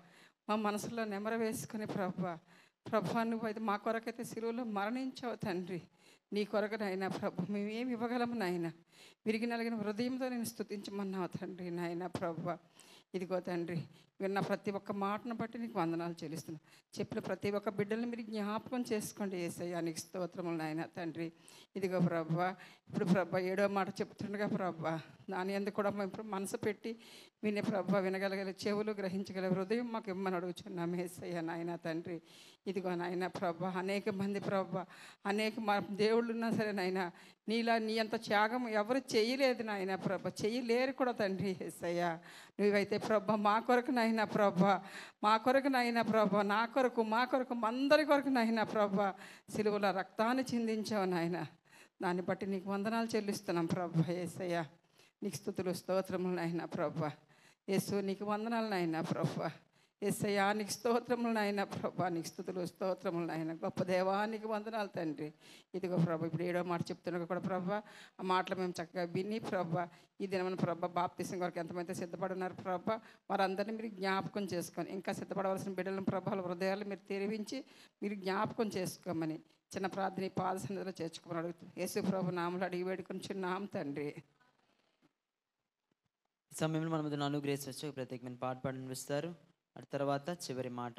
మా మనసులో నెమర వేసుకుని ప్రభువా నువ్వు అయితే మా కొరకైతే సిలువలో మరణించావు తండ్రి. నీ కొరకు నాయన ప్రభు మేమేమి ఇవ్వగలము నాయన. విరిగి నలిగిన హృదయంతో నేను స్తుతించమన్నావు తండ్రి నాయన ప్రభువా. ఇదిగో తండ్రి విన్న ప్రతి ఒక్క మాటను బట్టి నీకు వందనాలు చెల్లిస్తున్నాను. చెప్పిన ప్రతి ఒక్క బిడ్డల్ని మీరు జ్ఞాపకం చేసుకోండి యేసయ్య. నీకు స్తోత్రములు నాయన తండ్రి. ఇదిగో ప్రభువా ఇప్పుడు ప్రభువా 7వ మాట చెప్తుండగా ప్రభువా దాని ఎందుకు కూడా మేము మనసు పెట్టి వినే ప్రభువా వినగలగల చెవులు గ్రహించగల హృదయం మాకు ఇమ్మని అడుగుచున్నాం యేసయ్య నాయన తండ్రి. ఇదిగో నాయన ప్రభువా అనేక మంది ప్రభువా అనేక దేవుళ్ళు ఉన్నా సరే నాయన నీ అంత త్యాగం ఎవరు చేయలేదు నాయన ప్రభ, చేయలేరు కూడా తండ్రి యేసయ్య. నువ్వైతే ప్రభ మా కొరకు నాయన ప్రభ, మా కొరకు నాయన ప్రభ, నా కొరకు మా కొరకు అందరి కొరకు నాయన ప్రభ సిలువల రక్తాన్ని చిందించావు నాయన. దాన్ని బట్టి నీకు వందనాలు చెల్లిస్తున్నాం ప్రభ యేసయ్య. నీకు స్తుతులు స్తోత్రములు నాయన ప్రభ. యేసు నీకు వందనాలు నాయన ప్రభ. యేసయ్య నీకు స్తోత్రములు నాయన ప్రభా. నీకు స్తుతులు స్తోత్రములు నాయన. గొప్ప దేవానికి వందనాలు తండ్రి. ఇదిగో ప్రభా ఇప్పుడు 7వ మాట చెప్తున్నా కూడా ప్రభా ఆ మాటలు మేము చక్కగా విని ప్రభా ఈ దినమైన ప్రభా బాప్తిసం కొరకు ఎంతమంది సిద్ధపడి ఉన్నారు ప్రభా వారందరినీ మీరు జ్ఞాపకం చేసుకొని ఇంకా సిద్ధపడవలసిన బిడ్డలను ప్రభావాల హృదయాలు మీరు తెరివించి మీరు జ్ఞాపకం చేసుకోమని చిన్న ప్రార్థన పాద సన్నిధిలో చేర్చుకోమని అడుగుతుంది యేసు ప్రభు నామములో అడిగి వేడుకొని చిన్నాం తండ్రి. ఈ సమయంలో మన మధ్య గ్రేస్ వచ్చి ప్రత్యేకమైన పాట పాడి వినిపిస్తారు. అటు తర్వాత చివరి మాట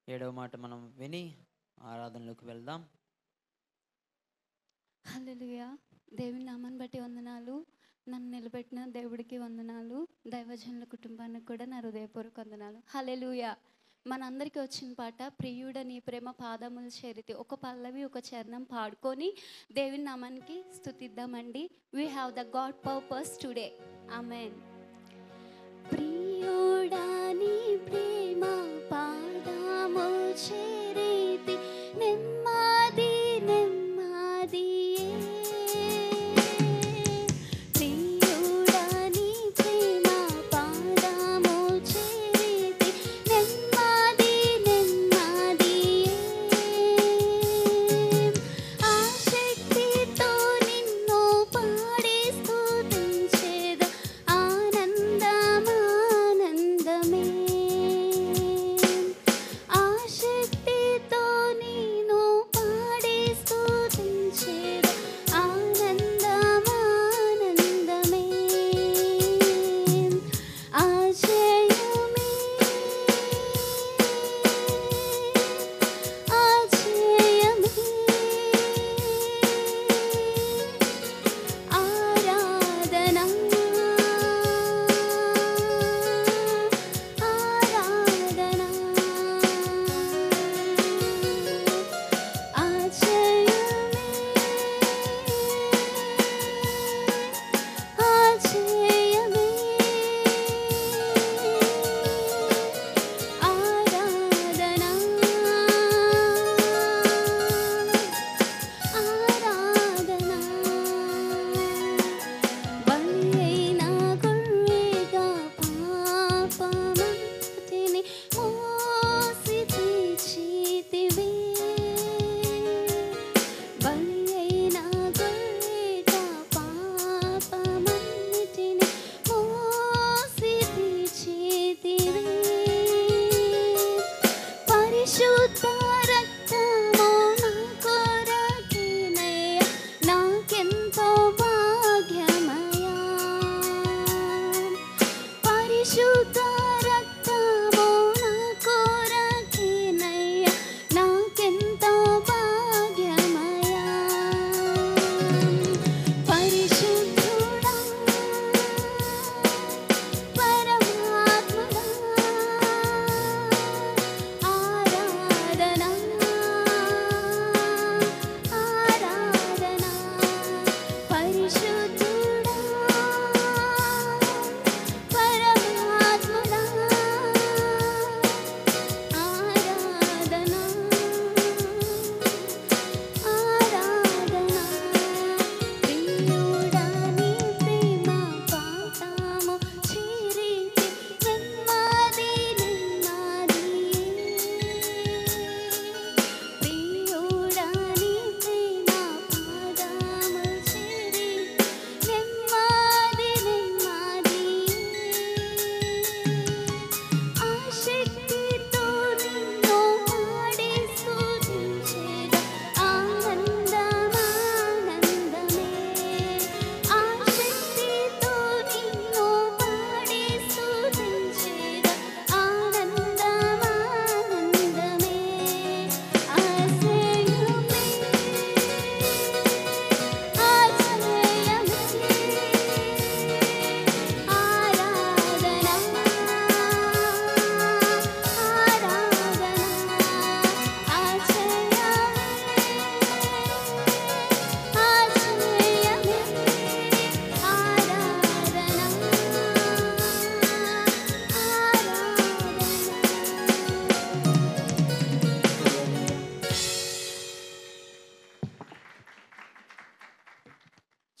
7వ మాట మనం విని ఆరాధనలోకి వెళ్దాం. హల్లెలూయా. దేవుని నామాన్ని బట్టి వందనాలు. నన్ను నిలబెట్టిన దేవుడికి వందనాలు. దైవజనుల కుటుంబానికి కూడా నా హృదయపూర్వక వందనాలు. హల్లెలూయా. మనందరికీ వచ్చిన పాట ప్రియుడ నీ ప్రేమ పాదములు చేరితే ఒక పల్లవి ఒక చరణం పాడుకొని దేవుని నామానికి స్తుతిద్దామండి. We have the God purpose today. Amen. ప్రియుడా నీ ప్రేమ పాదము చేరితి నెమ్మది నెమ్మది. ప్రియుడా నీ ప్రేమ పాదము చేరితి నెమ్మది నెమ్మది. ఆ శక్తితో నిన్ను పాడి స్తుతించేద ఆనందమే. ఆ శక్తి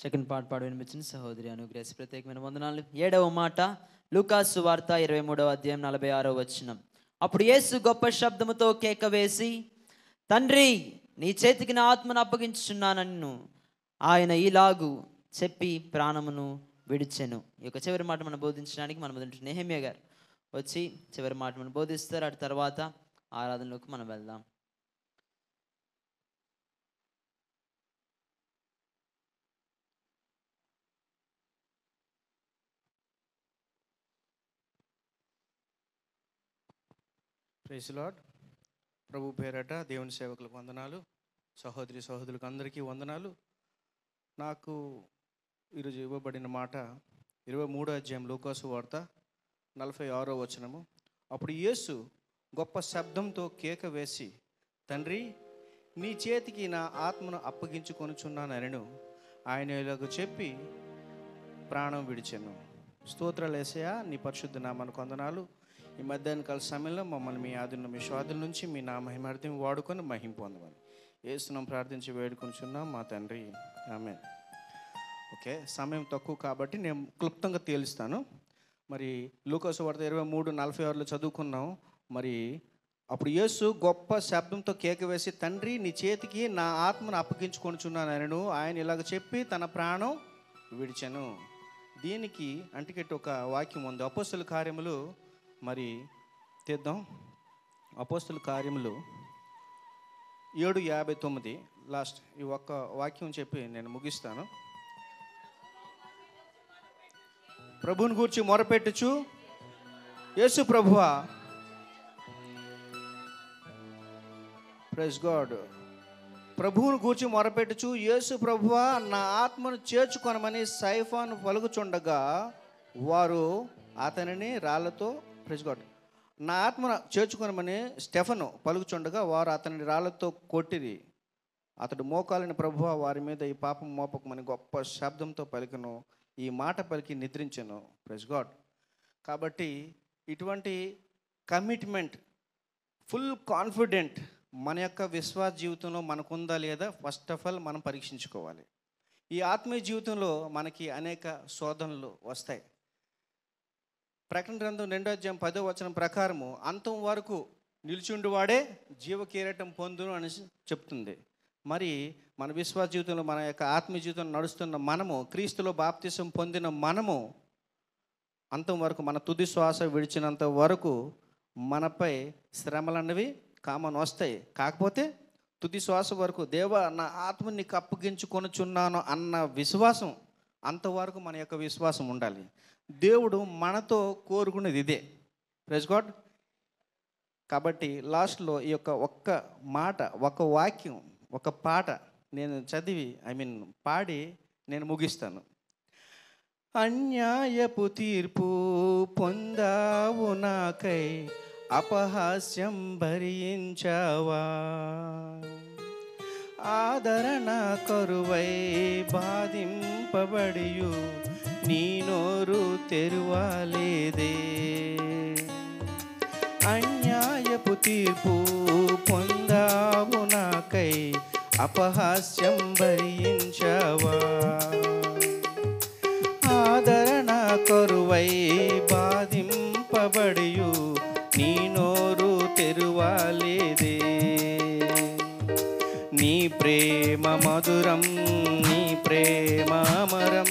సెకండ్ పార్ట్ పాడు వినిపించిన సహోదరి అనుగ్రహించి ప్రత్యేకమైన వందనాలు. 7వ మాట లూకాసు వార్త 23వ అధ్యాయం 46వ వచనం. అప్పుడు యేసు గొప్ప శబ్దముతో కేక వేసి, తండ్రి నీ చేతికి నా ఆత్మను అప్పగించుచున్నానన్ను. ఆయన ఈలాగు చెప్పి ప్రాణమును విడిచెను. ఈ యొక్క చివరి మాట మనం బోధించడానికి మన మొదటి నెహెమ్యా గారు వచ్చి చివరి మాట మనం బోధిస్తారు. అటు తర్వాత ఆరాధనలోకి మనం వెళ్దాం. Praise lord. ప్రభు పేరట దేవుని సేవకులకు వందనాలు, సహోదరి సహోదరులకు అందరికీ వందనాలు. నాకు ఈరోజు ఇవ్వబడిన మాట 23వ అధ్యాయం లూకాసు వార్త 46వ వచనము. అప్పుడు యేసు గొప్ప శబ్దంతో కేక వేసి, తండ్రి నీ చేతికి నా ఆత్మను అప్పగించుకొనుచున్నానెను. ఆయన ఇలాగ చెప్పి ప్రాణం విడిచెను. స్తోత్రాలు యేసయ్యా, నీ పరిశుద్ధ నామానికి వందనాలు. ఈ మధ్యాహ్న కాల సమయంలో మమ్మల్ని మీ ఆదున్న మీ స్వాదుల నుంచి మీ నా మహిమార్థం వాడుకొని మహిమ పొందమని యేసునామం ప్రార్థించి వేడుకొనిచున్నాం మా తండ్రి, ఆమేన్. ఓకే, సమయం తక్కువ కాబట్టి నేను క్లుప్తంగా తేలుస్తాను. మరి లూకాసు వార్త 23:46 చదువుకున్నాం. మరి అప్పుడు యేసు గొప్ప శబ్దంతో కేక వేసి, తండ్రి నీ చేతికి నా ఆత్మను అప్పగించుకొనుచున్నానెను. ఆయన ఇలాగ చెప్పి తన ప్రాణం విడిచెను. దీనికి అంటికెట్టు ఒక వాక్యం ఉంది. అపోస్తల కార్యములు మరి తీద్దాం. అపోస్తల కార్యములు 7:59 లాస్ట్ ఈ ఒక్క వాక్యం చెప్పి నేను ముగిస్తాను. ప్రభువుని గూర్చి మొరపెట్టుచు, యేసు ప్రభువా, ప్రైజ్ గాడ్, ప్రభువుని గూర్చి మొరపెట్టుచు, యేసు ప్రభువా నా ఆత్మను చేర్చుకొనమని సైఫాను పలుకుచుండగా వారు అతనిని రాళ్లతో, ప్రైజ్ గాడ్, నా ఆత్మను చేర్చుకొనమని స్టెఫను పలుకుచుండగా వారు అతనిని రాళ్లతో కొట్టిరి. అతడు మోకాలిన ప్రభువా వారి మీద ఈ పాపం మోపకమని గొప్ప శబ్దంతో పలికను. ఈ మాట పలికి నిద్రించెను. Praise God. కాబట్టి ఇటువంటి కమిట్మెంట్, ఫుల్ కాన్ఫిడెంట్ మన యొక్క విశ్వాస జీవితంలో మనకుందా లేదా ఫస్ట్ ఆఫ్ ఆల్ మనం పరీక్షించుకోవాలి. ఈ ఆత్మీయ జీవితంలో మనకి అనేక శోధనలు వస్తాయి. ప్రకటన గ్రంథం 2వ అధ్యాయం 10వ వచనం ప్రకారము అంతం వరకు నిలిచుండువాడే జీవ కిరీటం పొందును అని చెప్తుంది. మరి మన విశ్వాస జీవితంలో, మన యొక్క ఆత్మీయ జీవితంలో నడుస్తున్న మనము, క్రీస్తులో బాప్తిసం పొందిన మనము అంతం వరకు, మన తుది శ్వాస విడిచినంత వరకు మనపై శ్రమలు అన్నవి కామన్ వస్తాయి. కాకపోతే తుది శ్వాస వరకు దేవా నా ఆత్మని నీకు అప్పగించుకొనుచున్నాను అన్న విశ్వాసం, అంతవరకు మన యొక్క విశ్వాసం ఉండాలి. దేవుడు మనతో కోరుకునేది ఇదే. Praise God. కాబట్టి లాస్ట్లో ఈ యొక్క ఒక్క మాట, ఒక వాక్యం, ఒక పాట నేను చదివి పాడి నేను ముగిస్తాను. అన్యాయపు తీర్పు పొందావు నాకై, అపహాస్యం భరించావా, ఆదరణ కరువై బాధింపబడియు నీ నోరు తెరువాలేదే. అన్యాయపు తీర్పు పొందావు నాకై, అపహాస్యం భరించావా, ఆదరణ కరువై బాధింపబడియు నీ నోరు తెరువాలేదే. నీ ప్రేమ మధురం, నీ ప్రేమ అమరం,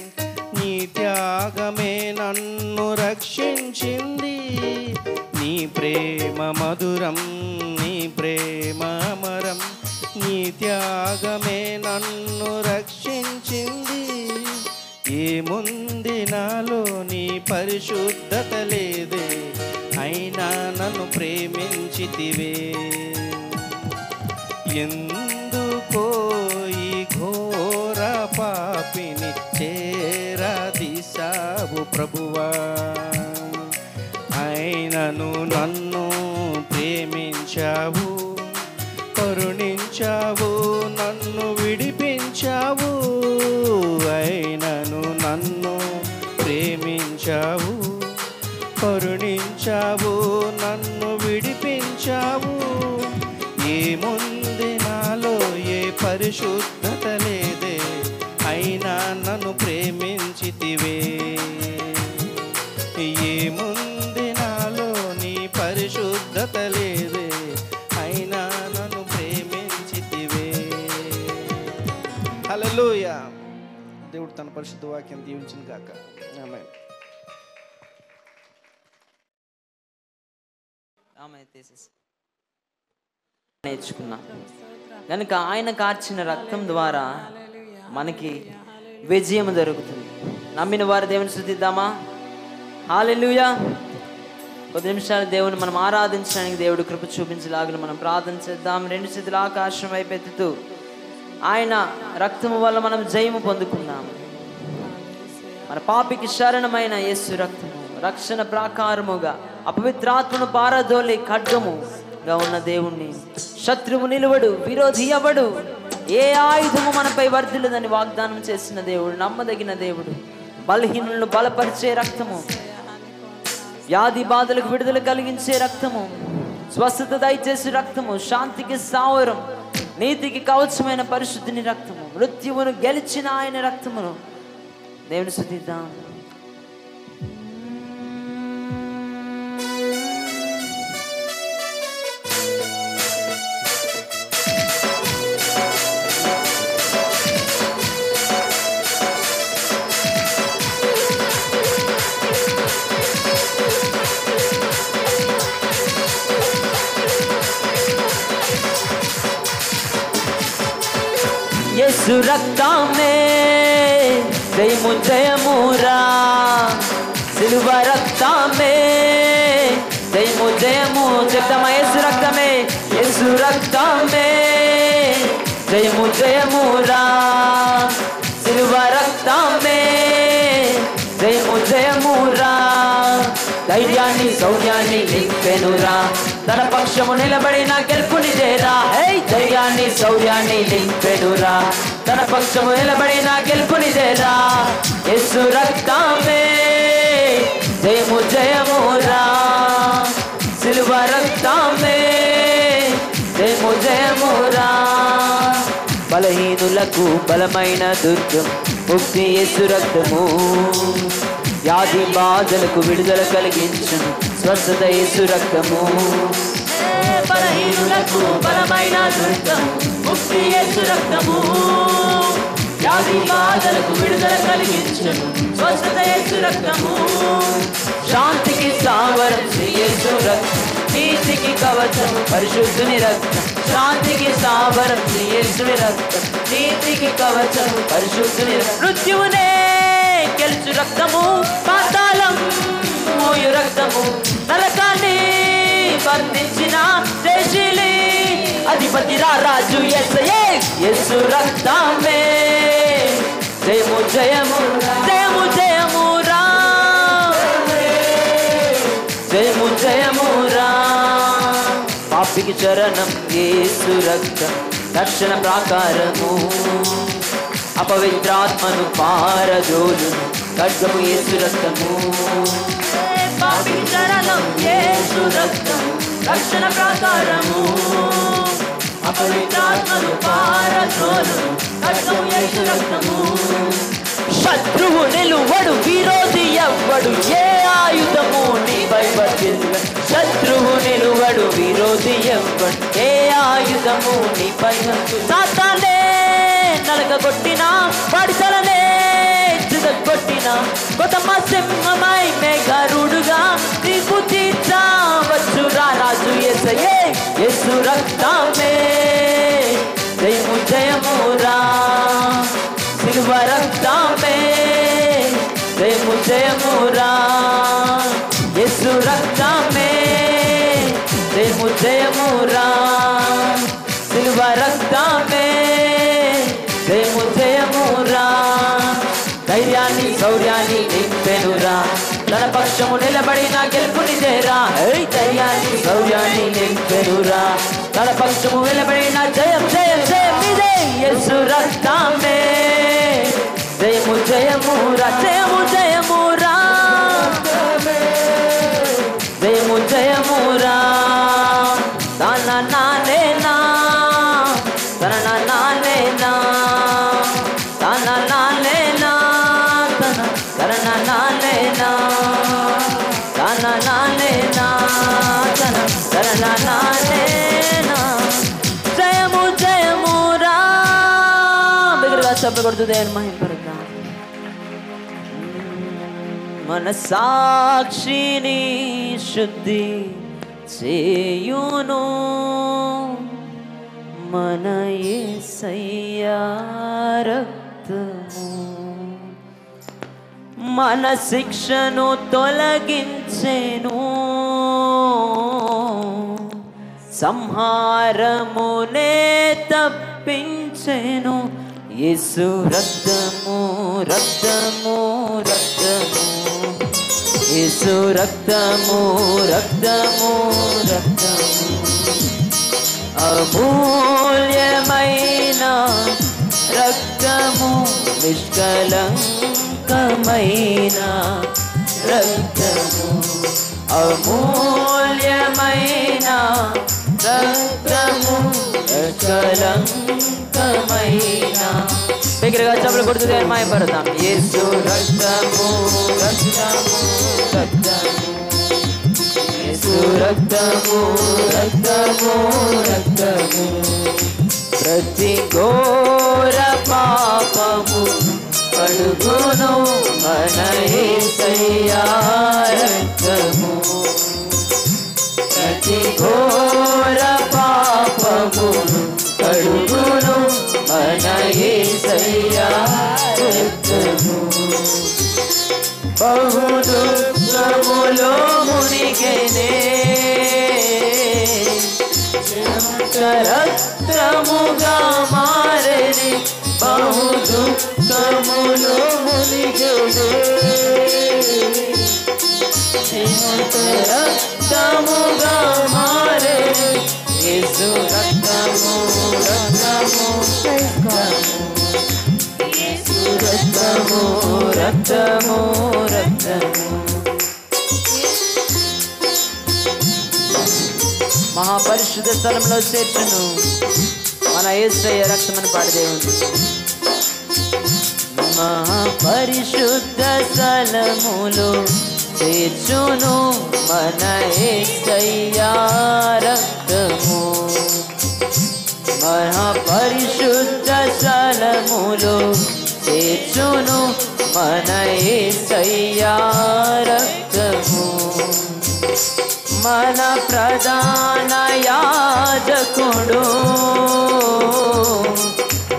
నీ త్యాగమే నన్ను రక్షించింది. నీ ప్రేమ మధురం, నీ ప్రేమ అమరం, నీ త్యాగమే నన్ను రక్షించింది. ఏముంది నాలో నీ పరిశుద్ధత లేదే, అయినా నన్ను ప్రేమించితివే. ఎందుకో ఈ ఘోర పాపిని చేరదీశావు ప్రభువా, అయినను నన్ను ప్రేమించావు, కరుణించావు, నన్ను విడిపించావు. అయినను నన్ను ప్రేమించావు, కరుణించావు, నన్ను విడిపించావు. ఏముంది నాలో ఏ పరిశుద్ధత లేదే, అయినా నన్ను ప్రేమించితివే. ఏముంది నాలో నీ పరిశుద్ధత లేదే, అయినా నన్ను ప్రేమించితివే. హల్లెలూయా. దేవుడు తన పరిశుద్ధ వాక్యం దీవించిన గాక. ఆమేన్. నేర్చుకున్నాం కనుక ఆయన కార్చిన రక్తం ద్వారా మనకి విజయం దొరుకుతుంది. నమ్మిన వారు దేవుని స్తుతిద్దామా? హల్లెలూయా. కొద్ది నిమిషాలు దేవుని మనం ఆరాధించడానికి దేవుడు కృప చూపించలాగా మనం ప్రార్థన చేద్దాం. రెండు చేతులు ఆకాశం వైపు ఎత్తుతూ ఆయన రక్తము వల్ల మనం జయము పొందుకున్నాము. మన పాపికి శరణమైన యేసు రక్తము రక్షణ ప్రాకారముగా అపవిత్రాత్మను పారదోలి ఖడ్గముగా ఉన్న దేవుణ్ణి శత్రువు నిలువడు, విరోధి ఎవడు, ఏ ఆయుధము మనపై వర్ధిల్లదని వాగ్దానం చేసిన దేవుడు, నమ్మదగిన దేవుడు. బలహీనులను బలపరిచే రక్తము, వ్యాధి బాధలకు విడుదల కలిగించే రక్తము, స్వస్థత దయచేసే రక్తము, శాంతికి సావరం, నీతికి కవచమైన పరిశుద్ధిని రక్తము, మృత్యువును గెలిచిన ఆయన రక్తమును దేవుని స్తుతిద్దాం. యేసు రక్తమే జయము జయమురా, సిలువ రక్తమే జయము జయము. చెప్తామా? యేసు రక్తమే, యేసు రక్తమే జయము జయమురా, సిలువ రక్తమే జయము జయమురా. ధైర్యాన్ని శౌర్యాన్ని నింపెనురా, తన పక్షము నిలబడిన గెలుపునిదేరా. హే, ధైర్యాన్ని శౌర్యాన్ని నింపెనురా, తన పక్షము నిలబడిన గెలుపునిదేరా. యేసు రక్తమే జయము జయమురా, సిలువ రక్తమే జయము జయమురా. బలహీనులకు బలమైన దుర్గం ముక్తి యేసు రక్తము, వ్యాధి బాధలకు విడుదల కలిగించును స్వస్థత యేసు రక్తము. బలహీనులకు బలమైన దుర్గం ముక్తి యేసు రక్తము, వ్యాధి బాధలకు విడుదల కలిగించును స్వస్థత యేసు రక్తము. శాంతికి సావరం శ్రీ యేసు రక్తం, నీతికి కవచం పరిశుద్ధుని రక్తం. శాంతికి సావరం శ్రీ యేసుని రక్తం, నీతికి కవచం పరిశుద్ధుని రక్తం. మృత్యువునే గెలుచు రక్తము, పాతాళం మోయు రక్తము, నరకాన్ని బంధించిన జయశీలి అధిపతి రాజు యేసయ్యే. యేసు రక్తమే జయము జయము జయము జయమురా, జయము జయమురా. పాపికి చరణం యేసు రక్తం రక్షణ ప్రాకారము, అపవిత్రాత్మను పారదోలు ఖడ్గము యేసు రక్తము. పాపికి చరణం యేసు రక్తం రక్షణ ప్రాకారము, అపవిత్రాత్మను పారదోలు ఖడ్గము యేసు రక్తము. శత్రువు నిలువడు, విరోధి ఎవ్వడు, ఏ ఆయుధము నీపై వర్ధిల్లదు. శత్రువు నిలువడు, విరోధి ఎవ్వడు, ఏ ఆయుధము నీపై వర్ధిల్లదు. సాతానే నలగొట్టిన పడితలనే చిదగొట్టిన కొత్తమ్మ సింహమై మేఘరుడుగా నీకు తీర్చవచ్చురా రాజు యేసయ్యే. యేసు రక్తమే జయము జయమురా, సిలువ రక్తమే జయము జయమురా. యేసు రక్తమే జయము జయమురా, సిలువ రక్తమే జయము జయమురా. ధైర్యాన్ని శౌర్యాన్ని నింపెనురా, తన పక్షము నిలబడిన గెలుపునిదేరా. ధైర్యాన్ని శౌర్యాన్ని నింపెనురా, తన పక్షము నిలబడిన జయం జయం జయం ఇదే. యేసు రక్తమే జయము జయమురా, జయము జయమురా, జయము జయమురా. తన నానేనా తన నానేనా తన నానేనా సరణ నాలేనా సన నాలేనా సరణ నాలేనా జయము జయము రా బిగ్గరగా చప్పట్లు కొడుతూ దేవుని మహిమపడతాం. మన సాక్షిని శుద్ధి చేయును మన యేసయ్యా రక్తము, మన శిక్షను తొలగించెను సంహారమునే తప్పించెను. యేసు రక్తము రక్తము రక్తము యేసు రక్తము రక్తము రక్తము అమూల్యమైన రక్తము నిష్కలంకమైన రక్తము అమూల్యమైన రక్తము నిష్కలంకమైన బిగ్గరగా చప్పట్లు కొడుతూ దేవుని మహిమపడతాం. యేసు రక్తము రక్తము రక్తము యేసు రక్తము రక్తము రక్తము ప్రతి ఘోర పాపము కడుగును మన యేసయ్యా రక్తము, ప్రతి ఘోర పాపము కడుగును మన యేసయ్యా రక్తము. బహు దుఃఖములో మునిగెనే రక్తముగా మారెని, బహు దుఃఖములో మునిగెనే రక్తముగా మారెని. యేసు రక్తము రక్తము రక్తము యేసు రక్తము రక్తము రక్తము. మహాపరిశుద్ధ స్థలంలో చేర్చును మన యేసయ్య రక్తమని పాడి దేవుడు. మహాపరిశుద్ధ స్థలములో చేర్చును మన యేసయ్య రక్తము, మహాపరిశుద్ధ స్థలములో చేర్చును మన యేసయ్య రక్తము. మన ప్రధాన యాజకుడు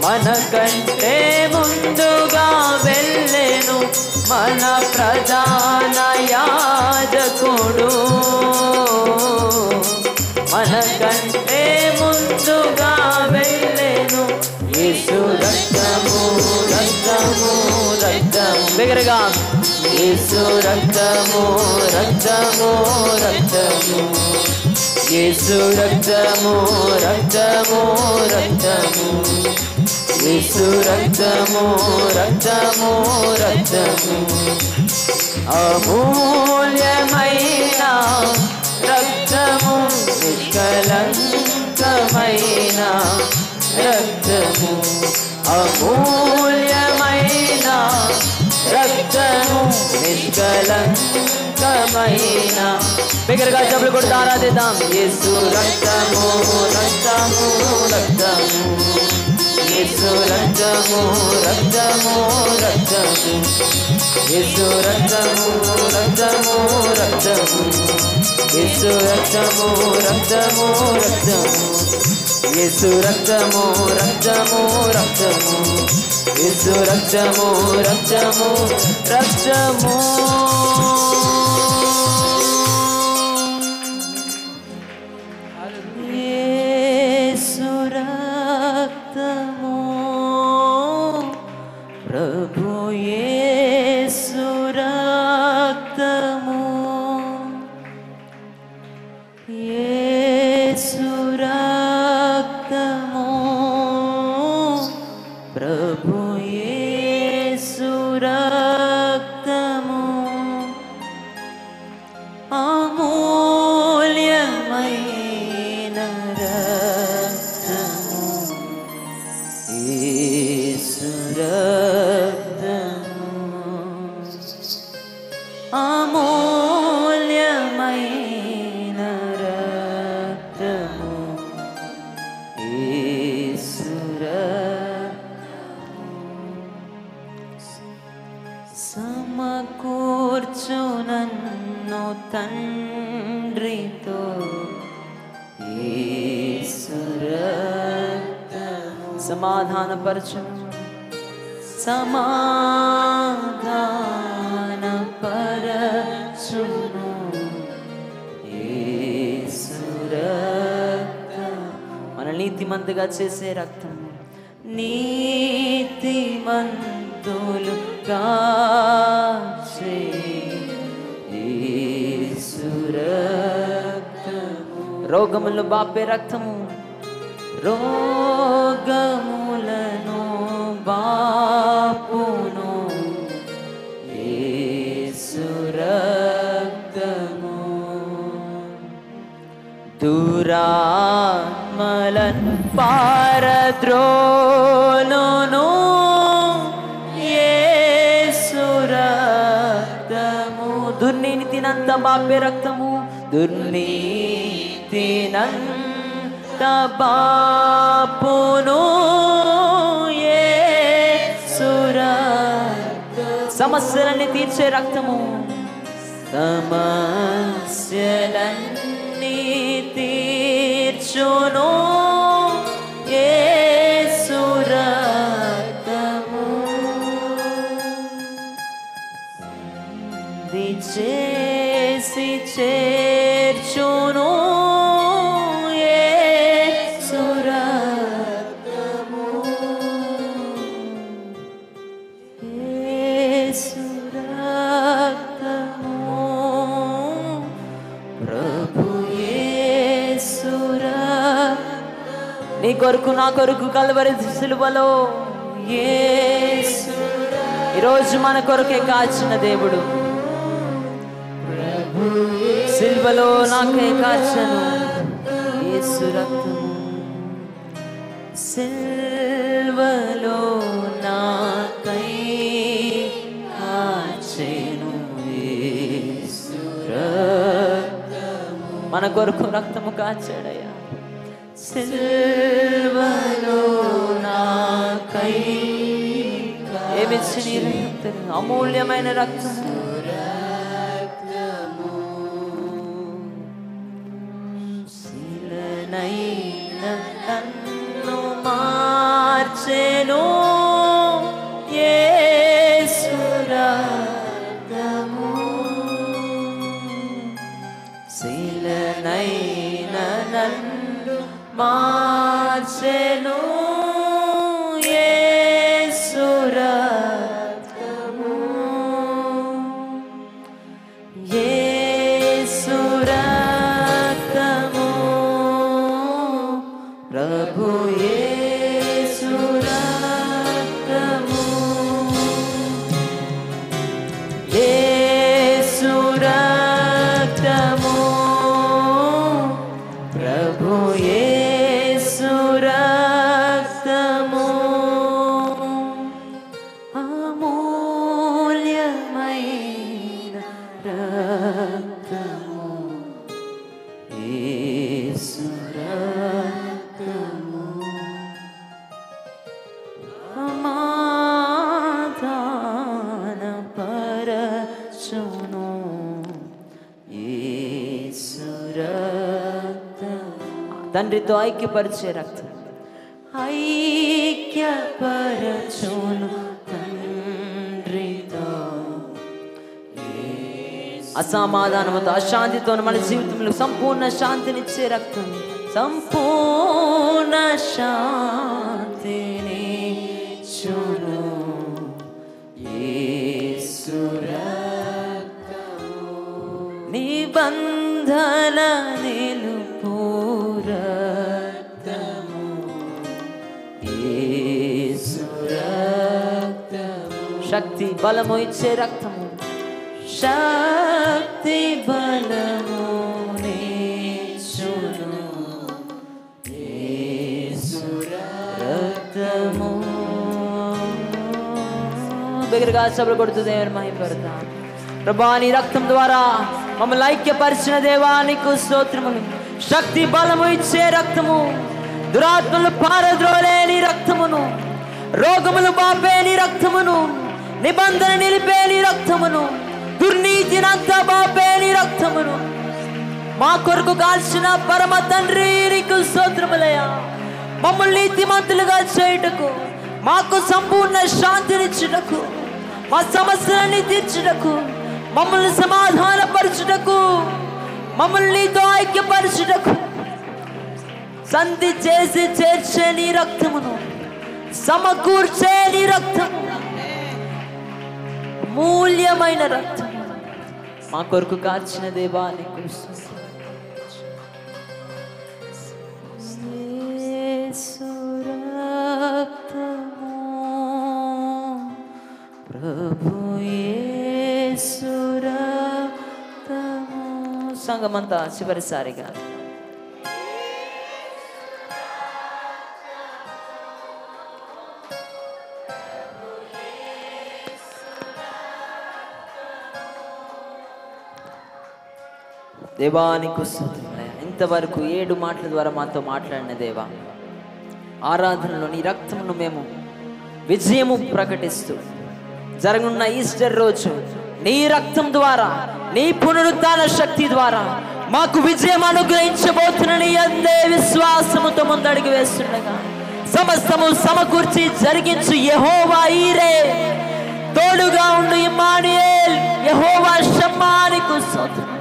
మన కంటే ముందుగా వెళ్ళెను, మన ప్రధాన యాజకుడు మన కంటే ముందుగా వెళ్ళెను. యేసు రక్తము రక్తము రక్తము బిగ్గరగా యేసు రక్తము రక్తము రక్తము యేసు రక్తము రక్తము రక్తము యేసు రక్తము రక్తము రక్తము అమూల్యమైన రక్తము నిష్కలంకమైన రక్తము అమూల్యమైన రక్తము నిష్కలంకమైన. బిగ్గరగా చప్పట్లు కొడుతూ ఆరాధిద్దాం. యేసు రక్తము రక్తము రక్తము యేసు రక్తము రక్తము రక్తము యేసు రక్తము రక్తము రక్తము యేసు రక్తము రక్తము రక్తము యేసు రక్తము రక్తము రక్తము యేసు రక్తము రక్తము రక్తము. యేసు రక్తము ప్రభు యేసు రక్తము యేసు రక్తము ప్రభు యేసు రక్తము అమూల్యమైన రక్తము యేసు రక్తము. సమకూర్చు నన్ను తండ్రితో యేసు రక్తము సమాధానపరచు సమాధానపరచును యేసు రక్తము మన నీతిమంతుగా చేసే రక్తము నీతిమంతులు కాచే యేసు రక్తము రోగములు బాపే రక్తము రోగములను బాపును యేసు రక్తము దురాత్మలను పారద్రోలును యేసు రక్తము దుర్నీతినంత బాపే రక్తము దుర్నీతినంత బాపును యేసు రక్తము సమస్యలన్నీ తీర్చే రక్తము సమస్యలన్నీ తీర్చును యేసు రక్తము చేసి చేర్చును యేసు రక్తము యేసు రక్తము ప్రభు యేసు రక్తము నీ కొరకు నా కొరకు కల్వరి సిలువలో యేసు ఈరోజు మన కొరకే కాచిన దేవుడు సిల్వలో నాకై కాచను యేసు రక్తము సిల్వలో నాకై కాచెను యేసు రక్తము మన కొరకు రక్తము కాచాడయ్యా సిల్వలో నాకై ఏమిచ్చి నీ రక్తం అమూల్యమైన రక్తము నన్ను మార్చెను యేసు రక్తము శిలనైన నన్ను మార్చెను యేసు రక్తము యేసు రక్తము ప్రభు యేసు రక్తము యేసు రక్తము ప్రభు యేసు రక్తము అమూల్యమైన రక్తము యేసు రక్తము సమాధానపరచును యేసు రక్తము తండ్రితో ఐక్యపరిచే రక్తం ఐక్యపరచును తండ్రితో అసమాధానముతో అశాంతితో మన జీవితంలో సంపూర్ణ శాంతినిచ్చే రక్తం సంపూర్ణ శాంతినిచ్చును యేసు రక్తము నిబంధన నిలుపు రక్తము యేసు రక్తము శక్తి బలము ఇచ్చే రక్తము శక్తి బలము నిచ్చును యేసు రక్తము బిగ్గరగా చప్పట్లు కొడుతూ దేవుని మహిమపడతాం. ప్రభువా నీ రక్తం ద్వారా మమ్మల్ని ఐక్యపరిచిన దేవా నీకు స్తోత్రములు. శక్తి బలము ఇచ్చే రక్తము, దురాత్మలు పారద్రోలే నీ రక్తమును, రోగములు బాపే నీ రక్తమును, నిబంధన నిలిపే నీ రక్తమును, దుర్నీతినంతా బాపే నీ రక్తమును మా కొరకు కాల్చిన పరమ తండ్రి నీకు స్తోత్రములయ్యా. మమ్మల్ని నీతిమంతులుగా చేయుటకు, మాకు సంపూర్ణ శాంతినిచ్చుటకు, మా సమస్యలన్నీ తీర్చుటకు, మమ్మల్ని సమాధానపరచుటకు, మమ్మల్ని నీతో ఐక్యపరచుటకు సంధి చేసి చేర్చే నీ రక్తమును, సమకూర్చే నీ రక్తము, మూల్యమైన రక్తం మా కొరకు కార్చిన దేవా నీకు స్తుతి. యేసు రక్తము, ప్రభు యేసు రక్తము. సంగమంతా చివరిసారిగా దేవానికి స్తుతులయ్యా. ఇంతవరకు 7 మాటల ద్వారా మాతో మాట్లాడిన దేవా, ఆరాధనలో నీ రక్తమును మేము విజయము ప్రకటిస్తూ జరగనున్న ఈస్టర్ రోజు నీ రక్తం ద్వారా, నీ పునరుత్థాన శక్తి ద్వారా మాకు విజయం అనుగ్రహించబోతున్న నీ అందే విశ్వాసముతో ముందడుగు వేస్తుండగా సమస్తము సమకూర్చి జరిగించు యెహోవా ఈరే, తోడుగా ఉండు ఇమ్మానుయేల్, యెహోవా షమ్మా నీకు స్తోత్రం.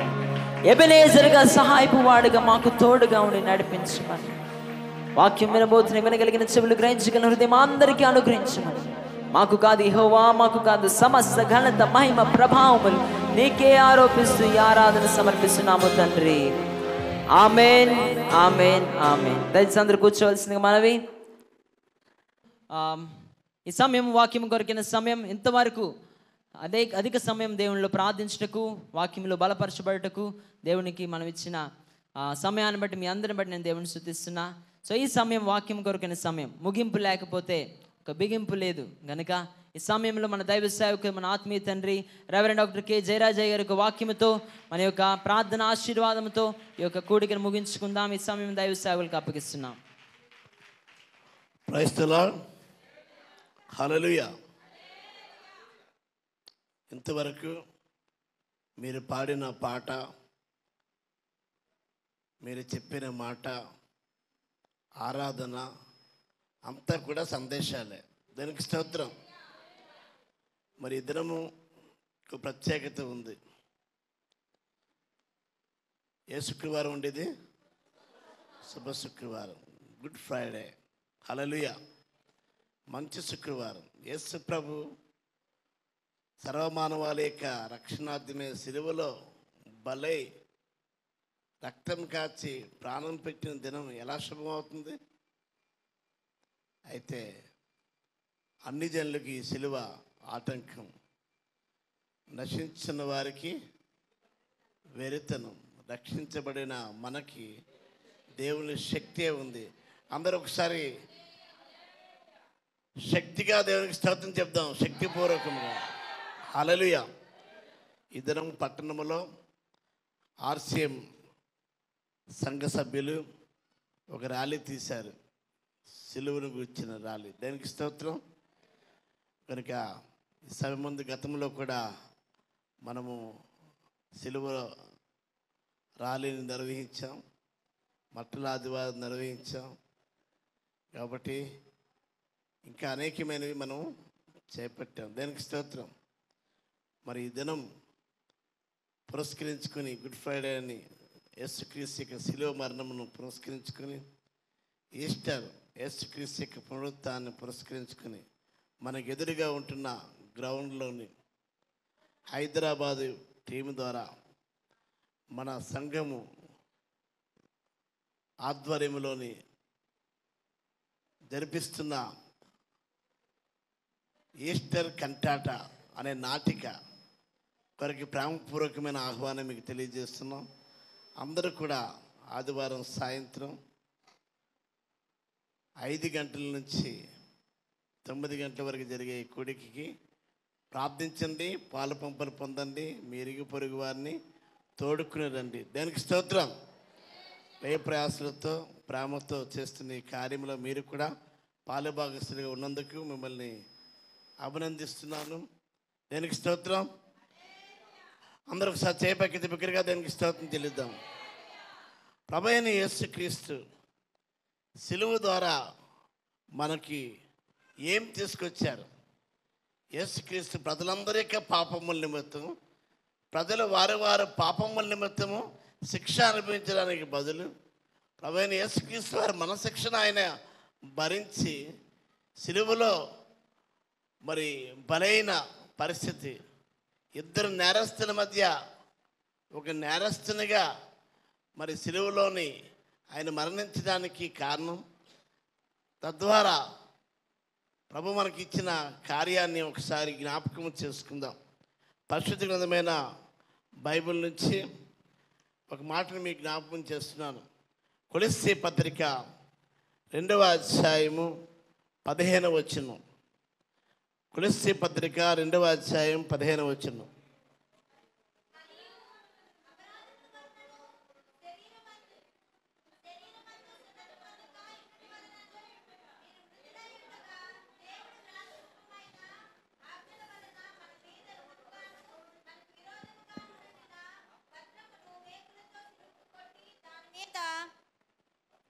ఎబెనేజర్గా సహాయపు వాడుగా మాకు తోడుగా ఉండి నడిపించమని, వాక్యం వినబోతున్న వినగలిగిన చెవులు గ్రహించగల హృదయం అందరికీ అనుగ్రహించమని, మాకు కాదు యెహోవా, మాకు కాదు సమస్త ఘనత మహిమ ప్రభావములు నీకే ఆరోపిస్తూ ఈ ఆరాధన సమర్పిస్తున్నాము తండ్రి. ఆమేన్, ఆమేన్, ఆమేన్. దయచేసి అందరూ కూర్చోవలసిందిగా మనవి. ఈ సమయం వాక్యం కొరికిన సమయం. ఇంతవరకు అధిక సమయం దేవునిలో ప్రార్థించుటకు, వాక్యంలో బలపరచబడటకు దేవునికి మనం ఇచ్చిన సమయాన్ని బట్టి, మీ అందరిని బట్టి నేను దేవుని స్తుతిస్తున్నా. సో ఈ సమయం వాక్యం కొరకైన సమయం. ముగింపు లేకపోతే ఒక బిగింపు లేదు గనుక ఈ సమయంలో మన దైవ సేవకు, మన ఆత్మీయ తండ్రి రెవరెండ్ డాక్టర్ కె జయరాజయ్య గారి యొక్క వాక్యముతో, మన యొక్క ప్రార్థన ఆశీర్వాదంతో ఈ యొక్క కూడికను ముగించుకుందాం. ఈ సమయం దైవ సేవకులకు అప్పగిస్తున్నాం. Praise the Lord. హల్లెలూయా. ఇంతవరకు మీరు పాడిన పాట, మీరు చెప్పిన మాట, ఆరాధన అంతా కూడా సందేశాలే. దానికి స్తోత్రం. మరి ఈ దినము ఒక ప్రత్యేకత ఉంది. ఏ శుక్రవారం ఉండేది? శుభ శుక్రవారం, గుడ్ ఫ్రైడే. హల్లెలూయా. మంచి శుక్రవారం. యేసు ప్రభు సర్వమానవాళి యొక్క రక్షణార్థమే సిలువలో బలై రక్తం కాచి ప్రాణం పెట్టిన దినం ఎలా శుభమవుతుంది? అయితే అన్ని జనులకి ఈ సిలువ ఆటంకం, నశించిన వారికి వెరితనం, రక్షించబడిన మనకి దేవుని శక్తే ఉంది. అందరూ ఒకసారి శక్తిగా దేవునికి స్తోత్రం చెప్దాం, శక్తిపూర్వకంగా. హల్లెలూయా. ఈ దినం పట్టణంలో ఆర్సిఎం సంఘ సభ్యులు ఒక ర్యాలీ తీశారు, సిలువను గురించిన ర్యాలీ. దానికి స్తోత్రం. కనుక ఈ సమయం ముందు గతంలో కూడా మనము సిలువ ర్యాలీని నిర్వహించాం, మట్టల ఆదివారం నిర్వహించాం. కాబట్టి ఇంకా అనేకమైనవి మనం చేపట్టాం. దానికి స్తోత్రం. మరి ఈ దినం పురస్కరించుకొని గుడ్ ఫ్రైడే అని, యేసుక్రీస్తు యొక్క శిలువ మరణమును పురస్కరించుకొని, ఈస్టర్ యేసుక్రీస్తు యొక్క పునరుత్థానాన్ని పురస్కరించుకొని మనకు ఎదురుగా ఉంటున్న గ్రౌండ్లోని హైదరాబాదు టీం ద్వారా మన సంఘము ఆధ్వర్యంలోని జరిపిస్తున్న ఈస్టర్ కంటాట అనే నాటిక కొరకు ప్రేమపూర్వకమైన ఆహ్వానం మీకు తెలియజేస్తున్నాం. అందరూ కూడా ఆదివారం సాయంత్రం 5 గంటల నుంచి 9 గంటల వరకు జరిగే ఈ కూడికకి ప్రార్థించండి, పాలు పంపలు పొందండి, మీ ఇరుగు పొరుగు వారిని తోడుకుని రండి. దానికి స్తోత్రం. వ్యయ ప్రయాసలతో ప్రేమతో చేస్తున్న ఈ కార్యంలో మీరు కూడా పాలుభాగస్తులుగా ఉన్నందుకు మిమ్మల్ని అభినందిస్తున్నాను. దేనికి స్తోత్రం. అందరూ ఒకసారి చేయపక్కితే బిగ్గరగా దేనికి స్తోత్రం చెల్లిద్దాం. ప్రభువైన యేసుక్రీస్తు సిలువ ద్వారా మనకి ఏం తీసుకొచ్చారు? యేసుక్రీస్తు ప్రజలందరి యొక్క పాపముల నిమిత్తం, ప్రజలు వారి పాపముల నిమిత్తము శిక్ష అనుభవించడానికి బదులు ప్రభువైన యేసుక్రీస్తు వారి మన శిక్షను ఆయన భరించి సిలువలో మరి బలైన పరిస్థితి, ఇద్దరు నేరస్తుల మధ్య ఒక నేరస్తునిగా మరి సిలువలోని ఆయన మరణించడానికి కారణం. తద్వారా ప్రభు మనకి ఇచ్చిన కార్యాన్ని ఒకసారి జ్ఞాపకం చేసుకుందాం. పరిశుద్ధ గ్రంథమైన బైబిల్ నుంచి ఒక మాటను మీకు జ్ఞాపకం చేస్తున్నాను. కొలస్సీ పత్రిక 2వ అధ్యాయము 15వ వచనం. కొలస్సీ పత్రిక 2వ అధ్యాయం 15వ వచనం.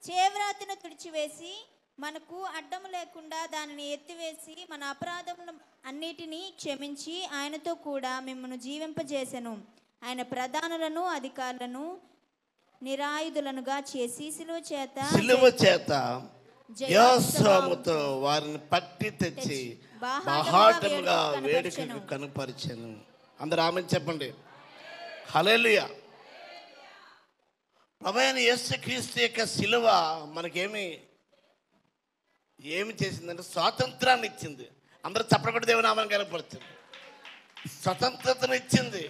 చేవ్రాతను తుడిచివేసి మనకు అడ్డము లేకుండా దానిని ఎత్తివేసి మన అపరాధములను అన్నిటినీ క్షమించి ఆయనతో కూడా మిమ్మల్ని జీవింపజేసెను. ఆయన ప్రధానులను అధికారులను నిరాయుధులనుగా చేసి సిలువ చేత యోసేపుతో వారిని పట్టి తెచ్చి బాహాటముగా వేడుకకు కనుపరిచెను. అందరూ ఆమేన్ చెప్పండి. హల్లెలూయా. ప్రభువైన యేసుక్రీస్తు యొక్క సిలువ మనకేమి చేసిందంటే స్వాతంత్రాన్ని ఇచ్చింది. అందరూ చప్పటి దేవుని నామాన్ని కనపడుతుంది. స్వతంత్రతను ఇచ్చింది.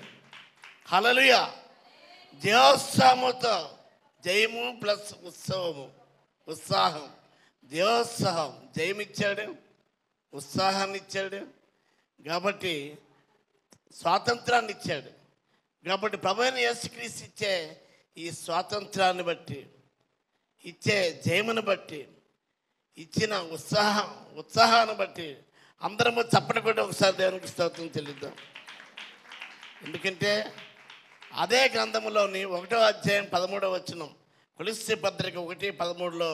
హల్లెలూయా. జయోత్సాహముతో, జయము ప్లస్ ఉత్సాహం, జయోత్సాహం, జయమిచ్చాడు, ఉత్సాహాన్ని ఇచ్చాడు. కాబట్టి స్వాతంత్రాన్ని ఇచ్చాడు. కాబట్టి ప్రభువైన యేసుక్రీస్తు ఇచ్చే ఈ స్వాతంత్రాన్ని బట్టి, ఇచ్చే జయమును బట్టి, ఇచ్చిన ఉత్సాహాన్ని బట్టి అందరము చప్పటి కొట్టి ఒకసారి దేవునికి స్తోత్రం చెల్లిద్దాం. ఎందుకంటే అదే గ్రంథంలోని 1వ అధ్యాయం 13వ వచనం, కొలస్సీ పత్రిక 1:13లో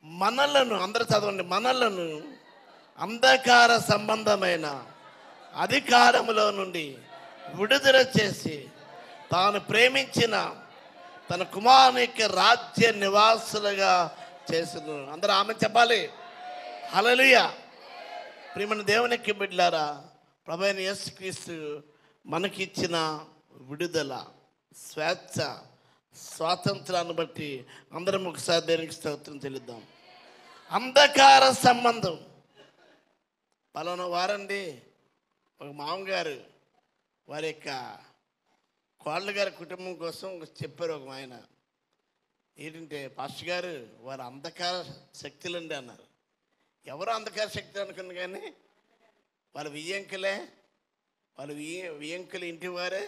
మనలను, అందరూ చదవండి, మనలను అంధకార సంబంధమైన అధికారములో నుండి విడుదల చేసి తాను ప్రేమించిన తన కుమారుని యొక్క రాజ్య నివాసులుగా చేసిన. అందరూ ఆమె చెప్పాలి. హల్లెలూయా. ప్రియమైన దేవునికి బిడ్డలారా, ప్రభువైన యేసుక్రీస్తు మనకిచ్చిన విడుదల, స్వేచ్ఛ, స్వాతంత్రాన్ని బట్టి అందరం ఒకసారి దేవునికి స్తోత్రం చెల్లిద్దాం. అంధకార సంబంధం. పలానా వారండి ఒక మామగారు వారి యొక్క కోళ్ళ గారి కుటుంబం కోసం చెప్పారు. ఒక ఆయన ఏంటంటే, పాస్టర్ గారు వారు అంధకార శక్తులండి అన్నారు. ఎవరో అంధకార శక్తులు అనుకున్నా కానీ వాళ్ళ వియ్యంకులే, వాళ్ళ వియ్యంకులు ఇంటి వారే.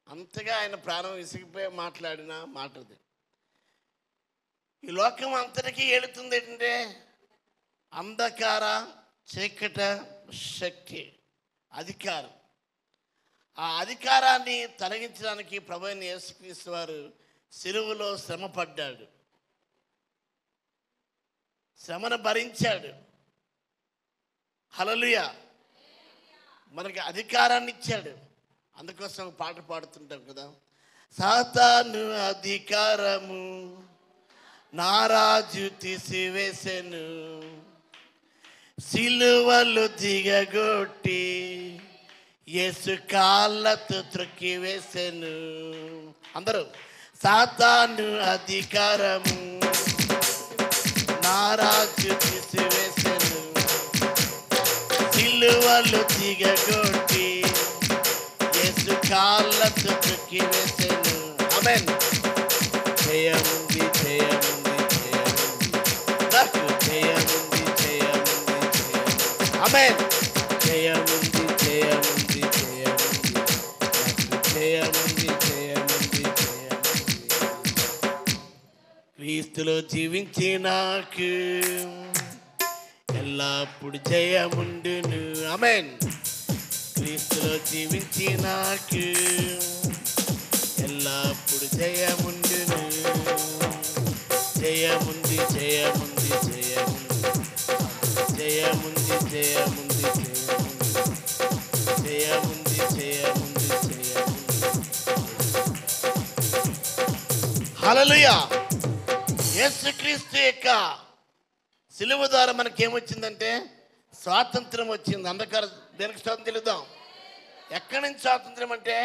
అంతగా ఆయన ప్రాణం విసిగిపోయి మాట్లాడిన మాటది. ఈ లోకం అంతటికీ ఏలుతుంది ఏంటంటే అంధకార చీకట శక్తి, అధికారం. ఆ అధికారాన్ని తొలగించడానికి ప్రభువైన యేసుక్రీస్తు వారు సిలువలో శ్రమ పడ్డాడు, శ్రమను భరించాడు. హల్లెలూయా. మనకి అధికారాన్ని ఇచ్చాడు. అందుకోసం ఒక పాట పాడుతుంటాం కదా, సాతాను అధికారము నా రాజు తీసివేసెను, సిలువలు దిగగొట్టి యేసు కాళ్ళతో త్రొక్కి వేసెను. అందరూ, సాతాను అధికారము నా రాజు తీసివేసెను, సిలువలు దిగగొట్టి యేసు కాళ్ళతో త్రొక్కి వేసెను. ఆమేన్. జయముంది, జయముంది, జయముంది, నాకు జయముంది, జయముంది, జయముంది. ఆమేన్. జయముంది, జయముంది, జయముంది, నాకు జయముంది, జయముంది, జయముంది. క్రీస్తులో జీవించి నాకు ఎల్లప్పుడు జయముండును. ఆమేన్. క్రీస్తులో జీవించి నాకు ఎల్లప్పుడు జయముండును. జయముంది జయముంది జయముంది జయముంది జయముంది జయముంది జయముంది జయముంది. హల్లెలూయా. యేసుక్రీస్తు యొక్క సిలువ ద్వారా మనకి ఏమొచ్చిందంటే స్వాతంత్రం వచ్చింది. అందుకని దేనికి స్వాతంత్రం తెలుద్దాం. ఎక్కడి నుంచి స్వాతంత్రం అంటే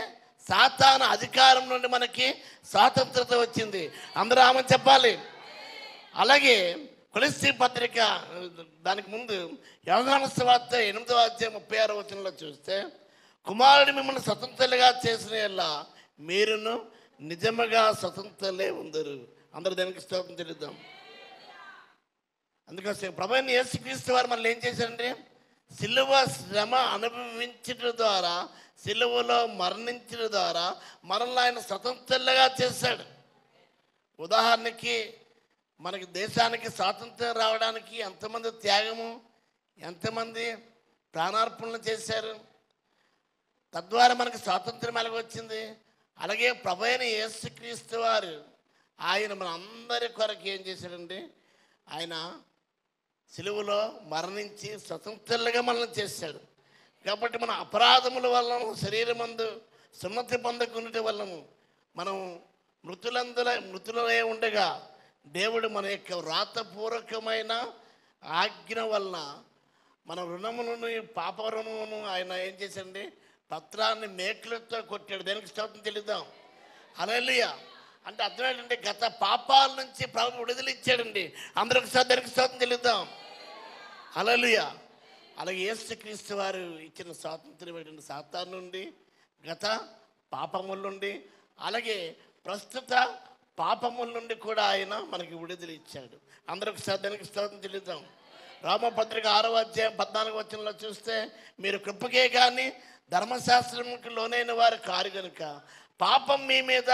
సాతాను అధికారం నుండి మనకి స్వాతంత్రత వచ్చింది. అందరూ ఆమె చెప్పాలి. అలాగే కొలస్సీ పత్రిక దానికి ముందు యోహాను సువార్త 8వ అధ్యాయం 36వ వచనంలో చూస్తే, కుమారుడు మిమ్మల్ని స్వతంత్రులుగా చేసిన యెల్లా మీరును నిజముగా స్వతంత్రులే ఉందరు. అందరూ దానికి స్తోత్రం చెల్లిద్దాం. అందుకోసం ప్రభువైన యేసుక్రీస్తు వారు మనల్ని ఏం చేశారంటే సిలువ శ్రమ అనుభవించడం ద్వారా, సిలువలో మరణించడం ద్వారా మనల్ని ఆయన స్వతంత్రులుగా చేశాడు. ఉదాహరణకి మనకి దేశానికి స్వాతంత్రం రావడానికి ఎంతమంది త్యాగము, ఎంతమంది ప్రాణార్పణలు చేశారు. తద్వారా మనకి స్వాతంత్రం ఎలాగొచ్చింది. అలాగే ప్రభువైన యేసుక్రీస్తు వారు ఆయన మన అందరి కొరకు ఏం చేశాడండి, ఆయన సిలువలో మరణించి స్వతంత్రులుగా మనల్ని చేశాడు. కాబట్టి మన అపరాధముల వలన శరీరమందు సున్నతి పొందకున్నటి వలన మనం మృతులే ఉండగా దేవుడు మన యొక్క వ్రాతపూర్వకమైన ఆజ్ఞ వలన మన రుణములను పాప రుణమును ఆయన ఏం చేశాడండి, పత్రాన్ని మేకులతో కొట్టాడు. దేనికి స్తోత్రం చెల్లిద్దాం. హల్లెలూయా. అంటే అర్థం ఏంటంటే గత పాపాల నుంచి ప్రభు విడుదల ఇచ్చాడండి. అందరూ ఒకసారి దానికి స్తోత్రం చెల్లిద్దాం. హల్లెలూయా. అలాగే యేసుక్రీస్తు వారు ఇచ్చిన స్వాతంత్రం ఏంటంటే సాతాను నుండి, గత పాపముల నుండి, అలాగే ప్రస్తుత పాపముల నుండి కూడా ఆయన మనకి విడుదల ఇచ్చాడు. అందరూ ఒకసారి దానికి స్తోత్రం చెల్లిద్దాం. రోమపత్రిక 6వ అధ్యాయం 14వ వచనంలో చూస్తే, మీరు కృపకే కానీ ధర్మశాస్త్రంకి లోనైన వారు కారు కనుక పాపం మీ మీద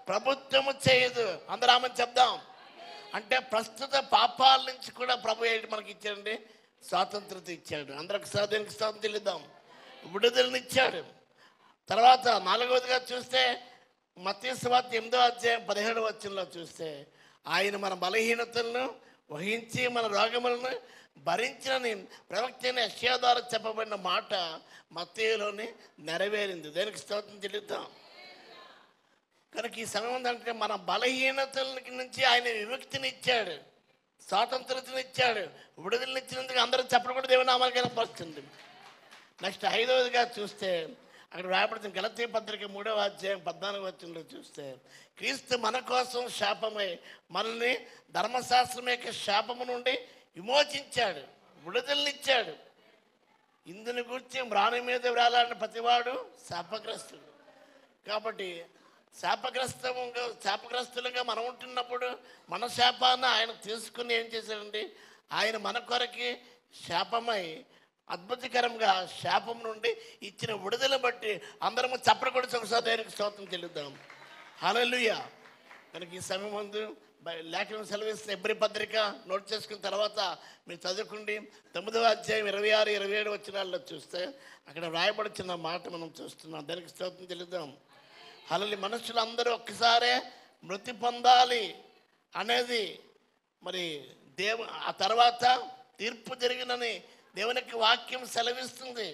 ప్రభుత్వము చేయదు. అందరూ ఆమెను చెప్దాం. అంటే ప్రస్తుత పాపాల నుంచి కూడా ప్రభు ఏంటి మనకి ఇచ్చాడండి, స్వాతంత్రత ఇచ్చాడు. అందరూ ఒకసారి దీనికి స్వాతంత్రం చెల్లిద్దాం. విడుదలని ఇచ్చాడు. తర్వాత 4వదిగా చూస్తే మత్తయి సువార్త 8వ అధ్యాయం 17వ వచనంలో చూస్తే, ఆయన మన బలహీనతలను వహించి మన రోగములను భరించిన ప్రవక్త అయిన యెషయా ద్వారా చెప్పబడిన మాట మత్తయిలోని నెరవేరింది. దేనికి స్తోత్రం చెల్లిద్దాం. కనుక ఈ సమయం అంటే మన బలహీనతల నుంచి ఆయన విముక్తిని ఇచ్చాడు, స్వాతంత్రతను ఇచ్చాడు, విడుదలని ఇచ్చినందుకు అందరూ చెప్పడం కూడా దేవుని నామానికి కనపరుస్తుంది. నెక్స్ట్ 5వదిగా చూస్తే అక్కడ రాయబడుతుంది గలతీ పత్రిక 3వ అధ్యాయం 14వ వచనంలో చూస్తే, క్రీస్తు మన కోసం శాపమై మనల్ని ధర్మశాస్త్రం యొక్క శాపము నుండి విమోచించాడు, విడుదలనిచ్చాడు. ఇందుని గురించి మ్రాణి మీద వ్రాలాడిన ప్రతివాడు శాపగ్రస్తుడు. కాబట్టి శాపగ్రస్తులుగా మనం ఉంటున్నప్పుడు మన శాపాన్ని ఆయన తీసుకుని ఏం చేశాడండి, ఆయన మన కొరకి శాపమై అద్భుతకరంగా శాపం నుండి ఇచ్చిన విడుదల బట్టి అందరము చప్పరకొడి ఒకసారి దేవునికి స్తోత్రం చెల్లిద్దాం. హల్లెలూయా. కనుక ఈ సమయం ముందు లేఖనం సెలవిస్తే ఎబ్రీ పత్రిక నోట్ చేసుకున్న తర్వాత మీరు చదువుకుండి 9వ అధ్యాయం 26, 27 వచనాల్లో చూస్తే అక్కడ రాయబడుచున్న మాట మనం చూస్తున్నాం. దానికి స్తోత్రం చెల్లిద్దాం. హల్లెలూయా. మనుషులు అందరూ ఒక్కసారే మృతి పొందాలి అనేది మరి ఆ తర్వాత తీర్పు జరిగినని దేవుని యొక్క వాక్యం సెలవిస్తుంది.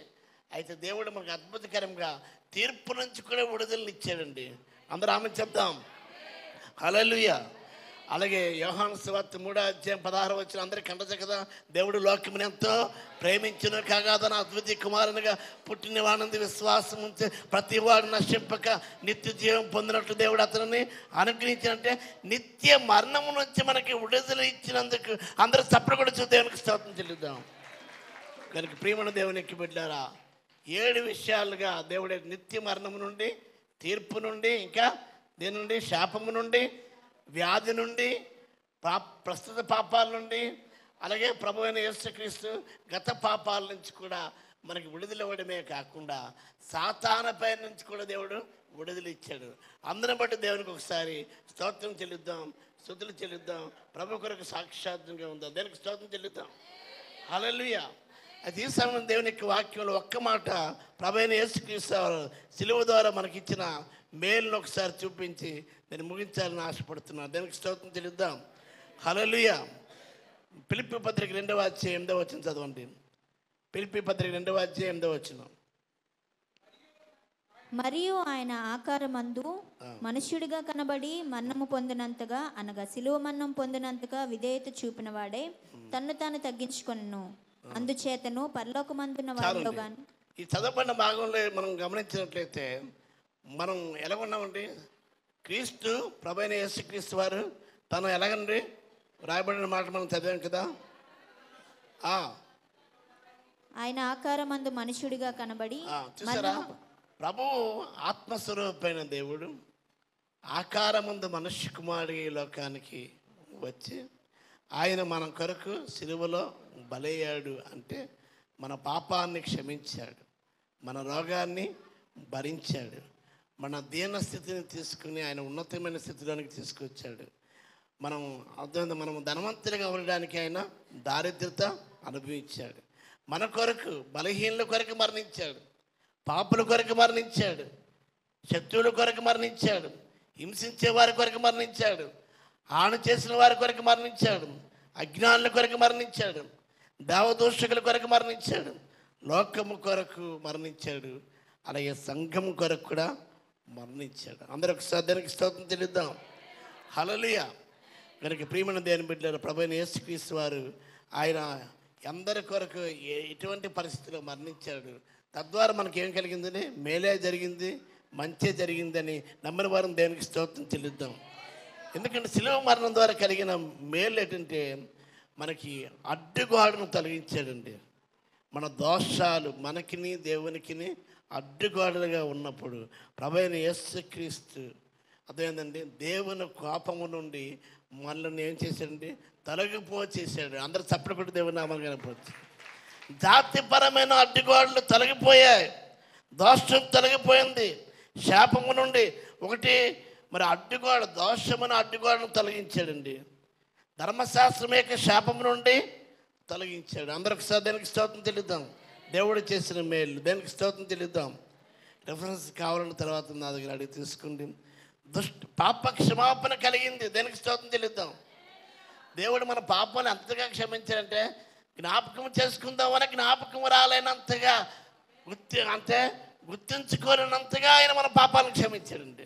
అయితే దేవుడు మనకు అద్భుతకరంగా తీర్పు నుంచి కూడా విడుదలని ఇచ్చాడండి. అందరూ ఆమె చెప్దాం. హల్లెలూయా. అలాగే యోహాను సువార్త 3వ అధ్యాయం 16వ వచనం అందరికీ కంటది కదా, దేవుడు లోకముని ఎంతో ప్రేమించును కాగా తన అద్వితీయ కుమారునిగా పుట్టిన వానందు విశ్వాసం ఉంచి ప్రతి వాడు నశింపక నిత్య జీవం పొందినట్లు దేవుడు అతనిని అనుగ్రహించినంటే నిత్య మరణము నుంచి మనకి విడుదల ఇచ్చినందుకు అందరూ చప్పట్లు కూడా దేవునికి స్తోత్రం చెల్లిద్దాం. కనుక ప్రియమైన దేవునికి బిడ్డారా, 7 విషయాలుగా దేవుడి నిత్య మరణము నుండి, తీర్పు నుండి, ఇంకా దీని నుండి శాపము నుండి, వ్యాధి నుండి, ప్రస్తుత పాపాల నుండి, అలాగే ప్రభువైన యేసుక్రీస్తు గత పాపాల నుంచి కూడా మనకి విడుదల ఇవ్వడమే కాకుండా సాతానుపై నుంచి కూడా దేవుడు విడుదల ఇచ్చాడు. అందరం బట్టి దేవునికి ఒకసారి స్తోత్రం చెల్లిద్దాం, స్తుతులు చెల్లిద్దాం. ప్రభు కొరకు సాక్షాత్తుగా ఉందాం. దేనికి స్తోత్రం చెల్లిద్దాం. హల్లెలూయా. అది ఈ సమయం దేవుని యొక్క వాక్యంలో ఒక్క మాట ప్రభువైన యేసుక్రీస్తు వారు సిలువ ద్వారా మనకిచ్చిన మేలును ఒకసారి చూపించి నేను ముగించాలని ఆశపడుతున్నాను. దేవునికి స్తోత్రం చెల్లిద్దాం. హల్లెలూయా. ఫిలిప్పీ పత్రిక 2వ అధ్యాయం 8వ వచనం చదవండి. ఫిలిప్పీ పత్రిక 2వ అధ్యాయం 8వ వచనం. మరియు ఆయన ఆకారమందు మనుష్యుడిగా కనబడి మరణము పొందినంతగా, అనగా శిలువ మరణం పొందినంతగా విధేయత చూపిన వాడే తన్ను తాను తగ్గించుకొనెను. అందుచేతను పరలోకమందున్న వారిలో గాని. ఈ చదవబడిన భాగంలో మనం గమనించినట్లయితే మనం ఎలా ఉన్నామండి? క్రీస్తు ప్రభువైన యేసుక్రీస్తు వారు తను ఎలాగండి రాయబడిన మాట మనం చదివాం కదా. ఆయన ఆకారమందు మనుష్యుడిగా కనబడి చూసారా, ప్రభువు ఆత్మస్వరూపమైన దేవుడు ఆకారమందు మనుష్య కుమారుడు ఈ లోకానికి వచ్చి ఆయన మన కొరకు సిలువలో బలయ్యాడు. అంటే మన పాపాన్ని క్షమించాడు, మన రోగాన్ని భరించాడు, మన దీన స్థితిని తీసుకుని ఆయన ఉన్నతమైన స్థితిలోనికి తీసుకొచ్చాడు. మనం ధనవంతులుగా ఉండడానికి ఆయన దారిద్రత అనుభవించాడు. మన కొరకు బలహీనుల కొరకు మరణించాడు, పాపుల కొరకు మరణించాడు, శత్రువుల కొరకు మరణించాడు, హింసించే వారి కొరకు మరణించాడు, హాని చేసిన వారి కొరకు మరణించాడు, అజ్ఞానుల కొరకు మరణించాడు, దేవదూషకుల కొరకు మరణించాడు, లోకము కొరకు మరణించాడు, అలాగే సంఘం కొరకు కూడా మరణించాడు. అందరూ ఒకసారి దానికి స్తోత్రం చెల్లిద్దాం. హల్లెలూయా. కనుక ప్రియమైన దేవుని బిడ్డలారా, ప్రభువైన యేసుక్రీస్తు వారు ఆయన అందరి కొరకు ఎటువంటి పరిస్థితిలో మరణించాడు. తద్వారా మనకేం కలిగిందని, మేలే జరిగింది, మంచే జరిగిందని నమ్మిన వారిని దేవునికి స్తోత్రం చెల్లిద్దాం. ఎందుకంటే శిలువ మరణం ద్వారా కలిగిన మేలు ఏంటంటే మనకి అడ్డుగోడను తొలగించాడండి. మన దోషాలు మనకిని దేవునికిని అడ్డుగోడలుగా ఉన్నప్పుడు ప్రభువైన యేసుక్రీస్తు అదేంటండి దేవుని కోపము నుండి మనల్ని ఏం చేశాడండి, తొలగిపోచేసాడు. అందరూ చప్పట్లు కొట్టి దేవుని నామాలు కనపడచ్చు. జాతిపరమైన అడ్డుగోడలు తొలగిపోయాయి, దోషం తొలగిపోయింది, శాపము నుండి ఒకటి మరి అడ్డుగోడ, దోషమైన అడ్డుగోడను తొలగించాడండి. ధర్మశాస్త్రం యొక్క శాపము నుండి తొలగించాడు. అందరికి దానికి స్తోత్రం చెల్లిద్దాం. దేవుడు చేసిన మేలు దానికి స్తోత్రం చెల్లిద్దాం. రెఫరెన్స్ కావాలన్న తర్వాత నా దగ్గర అడిగి తీసుకోండి. పాప క్షమాపణ కలిగింది, దానికి స్తోత్రం చెల్లిద్దాం. దేవుడు మన పాపాన్ని అంతగా క్షమించాడంటే జ్ఞాపకం చేసుకుందామని జ్ఞాపకం రాలేనంతగా గుర్తించుకోలేనంతగా ఆయన మన పాపాలను క్షమించాడండి.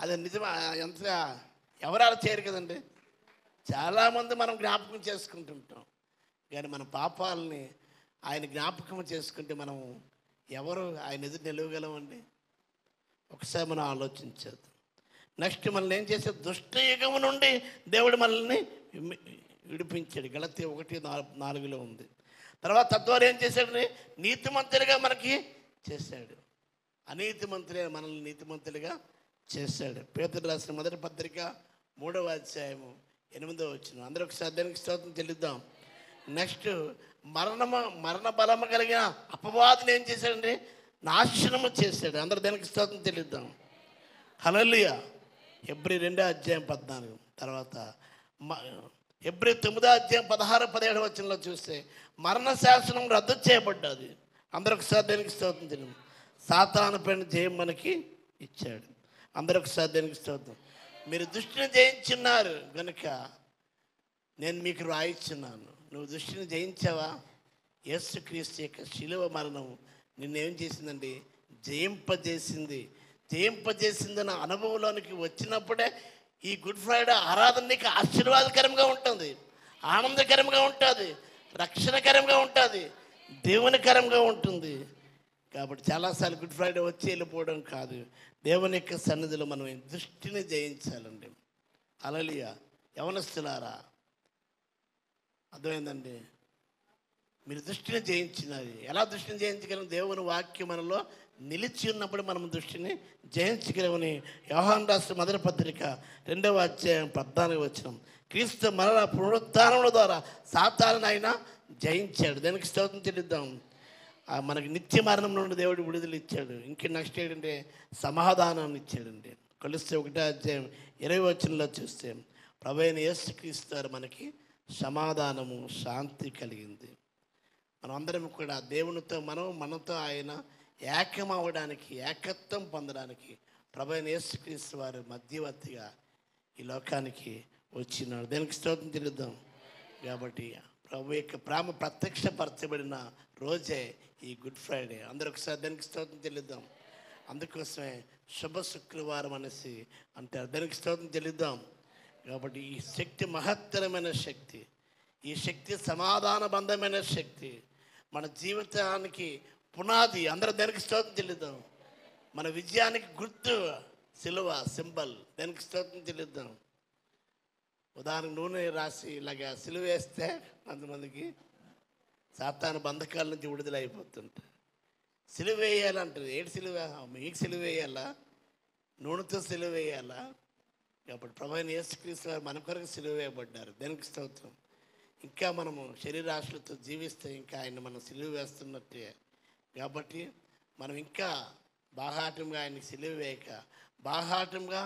అది నిజమా? ఎంతగా ఎవరు చేయరు కదండి. చాలామంది మనం జ్ఞాపకం చేసుకుంటుంటాం, కానీ మన పాపాలని ఆయన జ్ఞాపకం చేసుకుంటే మనం ఎవరు ఆయన ఎదురు నిలవగలమండి? ఒకసారి మనం ఆలోచించదు. నెక్స్ట్ మనల్ని ఏం చేసే దుష్టయుగము నుండి దేవుడు మనల్ని విడిపించాడు. గలతీ 1:4 ఉంది. తర్వాత తద్వారా ఏం చేశాడు? నీతిమంతులుగా మనకి చేశాడు. అనీతిమంతులే మనల్ని నీతిమంతులుగా చేశాడు. పేతురు రాసిన మొదటి పత్రిక 3వ అధ్యాయము 8వ వచనం. అందరూ ఒకసారి దానికి స్తోత్రం చెల్లిద్దాం. నెక్స్ట్ మరణ బలము కలిగిన అపవాదులు ఏం చేశాడండి? నాశనము చేశాడు. అందరూ దానికి స్తోత్రం చెల్లిద్దాం. హల్లెలూయా. హెబ్రీ 2:14. తర్వాత హెబ్రీ 9:16-17 వచనంలో చూస్తే మరణ శాసనం రద్దు చేయబడ్డది. అందరూ ఒకసారి దానికి స్తోత్రం చెల్లి. సాతాను పైన జయం మనకి ఇచ్చాడు. అందరూ ఒకసారి దానికి స్తోత్రం. మీరు దృష్టిని జయించున్నారు కనుక నేను మీకు రాయిస్తున్నాను. నువ్వు దృష్టిని జయించావా? యేసుక్రీస్తు యొక్క శిలువ మరణం నిన్నేం చేసిందండి? జయింపజేసిందన్న అనుభవంలోనికి వచ్చినప్పుడే ఈ గుడ్ ఫ్రైడే ఆరాధన నీకు ఆశీర్వాదకరంగా ఉంటుంది, ఆనందకరంగా ఉంటుంది, రక్షణకరంగా ఉంటుంది, దేవునికరంగా ఉంటుంది. కాబట్టి చాలాసార్లు గుడ్ ఫ్రైడే వచ్చి వెళ్ళిపోవడం కాదు, దేవుని యొక్క సన్నిధిలో మనం దృష్టిని జయించాలండి. హల్లెలూయా. యవనస్తులారా, అర్థమైందండి? మీరు దృష్టిని జయించినది. ఎలా దృష్టిని జయించగలం? దేవుని వాక్యం మనలో నిలిచి ఉన్నప్పుడు మనం దృష్టిని జయించగలమని యోహాను రాసిన మొదటి పత్రిక 2వ అధ్యాయం 14వ వచనం. క్రీస్తు మరణ పునరుత్థానముల ద్వారా సాతానుని ఆయన జయించాడు. దానికి స్తోత్రం చెల్లిద్దాం. మనకి నిత్య మరణం నుండి దేవుడు విడుదల ఇచ్చాడు. ఇంక నెక్స్ట్ ఏంటంటే సమాధానాన్ని ఇచ్చాడండి. కొలిస్తే 1వ అధ్యాయం 20వ వచనంలో చూస్తే ప్రభువైన యేసుక్రీస్తు మనకి సమాధానము, శాంతి కలిగింది. మనం అందరం కూడా దేవునితో మనతో ఆయన ఏకం అవ్వడానికి, ఏకత్వం పొందడానికి ప్రభువైన యేసుక్రీస్తు వారు మధ్యవర్తిగా ఈ లోకానికి వచ్చినాడు. దేనికి స్తోత్రం చెల్లిద్దాం. కాబట్టి ప్రభు యొక్క ప్రేమ ప్రత్యక్షపరచబడిన రోజే ఈ గుడ్ ఫ్రైడే. అందరూ ఒకసారి దానికి స్తోత్రం చెల్లిద్దాం. అందుకోసమే శుభ శుక్రవారం అనేసి అంటారు. దానికి స్తోత్రం చెల్లిద్దాం. కాబట్టి ఈ శక్తి మహత్తరమైన శక్తి, ఈ శక్తి సమాధానబంధమైన శక్తి, మన జీవితానికి పునాది. అందరూ దానికి స్తోత్రం చెల్లిద్దాం. మన విజయానికి గుర్తు సిలువ, సింబల్. దానికి స్తోత్రం చెల్లిద్దాం. ఉదాహరణకు నూనె రాసి ఇలాగా సిలువ వేస్తే కొంతమందికి సాతాను బంధకాల నుంచి విడుదల అయిపోతుంటారు. సిలువ వేయాలంటారు. ఏంటి సిలువ? మీకు సిలువ వేయాలా? నూనెతో సిలువ వేయాలా? కాబట్టి ప్రభువైన యేసుక్రీస్తు వారు మన కొరకు సిలువ వేయబడ్డారు. దానికి స్తోత్రం. ఇంకా మనము శరీరాశలతో జీవిస్తే ఇంకా ఆయన మనం సిలువ వేస్తున్నట్టే. కాబట్టి మనం ఇంకా బాహాటంగా ఆయనకి సిలువ వేయక, బాహాటంగా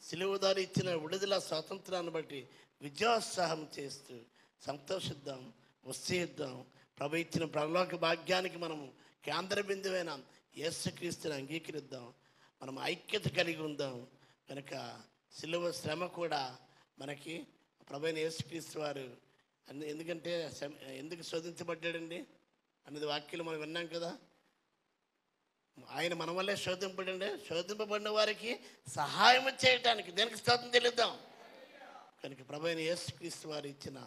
సిలువ ద్వారా ఇచ్చిన విడుదల స్వాతంత్రాన్ని బట్టి విజయోత్సాహం చేస్తూ సంతోషిద్దాం, ఉత్సహిద్దాం. ప్రభు ఇచ్చిన పరలోక భాగ్యానికి మనము కేంద్ర బిందువైన యేసుక్రీస్తుని అంగీకరిద్దాం. మనం ఐక్యత కలిగి ఉందాం. కనుక సిలువ శ్రమ కూడా మనకి ప్రభువైన యేసుక్రీస్తు వారు ఎందుకంటే ఎందుకు శోధించబడ్డాడండి అనేది వాక్యాలు మనం విన్నాం కదా. ఆయన మన వల్లే శోధింపబడిన వారికి సహాయం చేయటానికి. దేనికి స్తోత్రం చెల్లిద్దాం. కనుక ప్రభువైన యేసుక్రీస్తు వారు ఇచ్చిన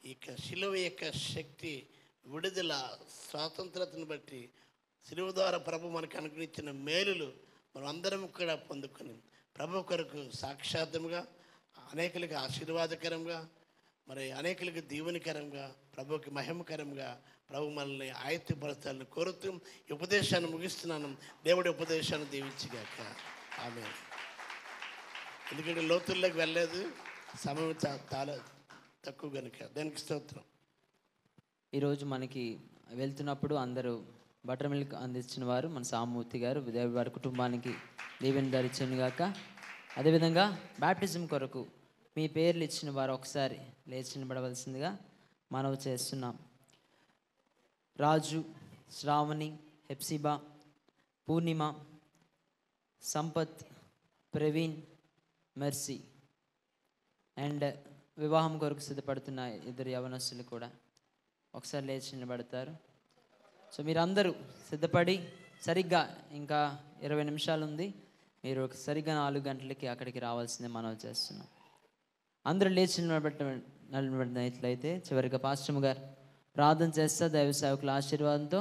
ఈ శిలువ యొక్క శక్తి, విడుదల, స్వాతంత్రతను బట్టి శిలువ ద్వారా ప్రభు మనకు అనుగ్రహించిన మేలులు మనం అందరం కూడా పొందుకొని ప్రభు కొరకు సాక్షాత్తుగా, అనేకులకు ఆశీర్వాదకరంగా, మరి అనేకులకు దీవెనకరంగా, ప్రభువుకి మహిమకరంగా ప్రభు మనల్ని ఆయత్తపరచాలని కోరుతూ ఈ ఉపదేశాన్ని ముగిస్తున్నాను. దేవుడి ఉపదేశాన్ని దీవించుగాక. ఆమేన్. ఎందుకంటే లోతుల్లోకి వెళ్ళలేదు, సమయం చాలా తక్కువ కనుక. దానికి స్తోత్రం. ఈరోజు మనకి వెళ్తున్నప్పుడు అందరూ బటర్ మిల్క్ అందించిన వారు మన సామూర్తి గారు, దేవి వారి కుటుంబానికి దీవెన ధరించను గాక. అదేవిధంగా బ్యాప్టిజం కొరకు మీ పేర్లు ఇచ్చిన వారు ఒకసారి లేచి నిలబడవలసిందిగా మనవి చేస్తున్నాం. రాజు, శ్రావణి, హెప్సిబా, పూర్ణిమ, సంపత్, ప్రవీణ్, మెర్సీ అండ్ వివాహం కొరకు సిద్ధపడుతున్న ఇద్దరు యవనస్తులు కూడా ఒకసారి లేచి నిలబడతారు. సో మీరందరూ సిద్ధపడి సరిగ్గా ఇంకా 20 నిమిషాలు ఉంది. మీరు సరిగ్గా 4 గంటలకి అక్కడికి రావాల్సిందే మనవి చేస్తున్నాం. అందరూ లేచి నిలబడినట్లయితే చివరిగా పాస్టర్ గారు ప్రార్థన చేస్తా దైవ సేవకుల ఆశీర్వాదంతో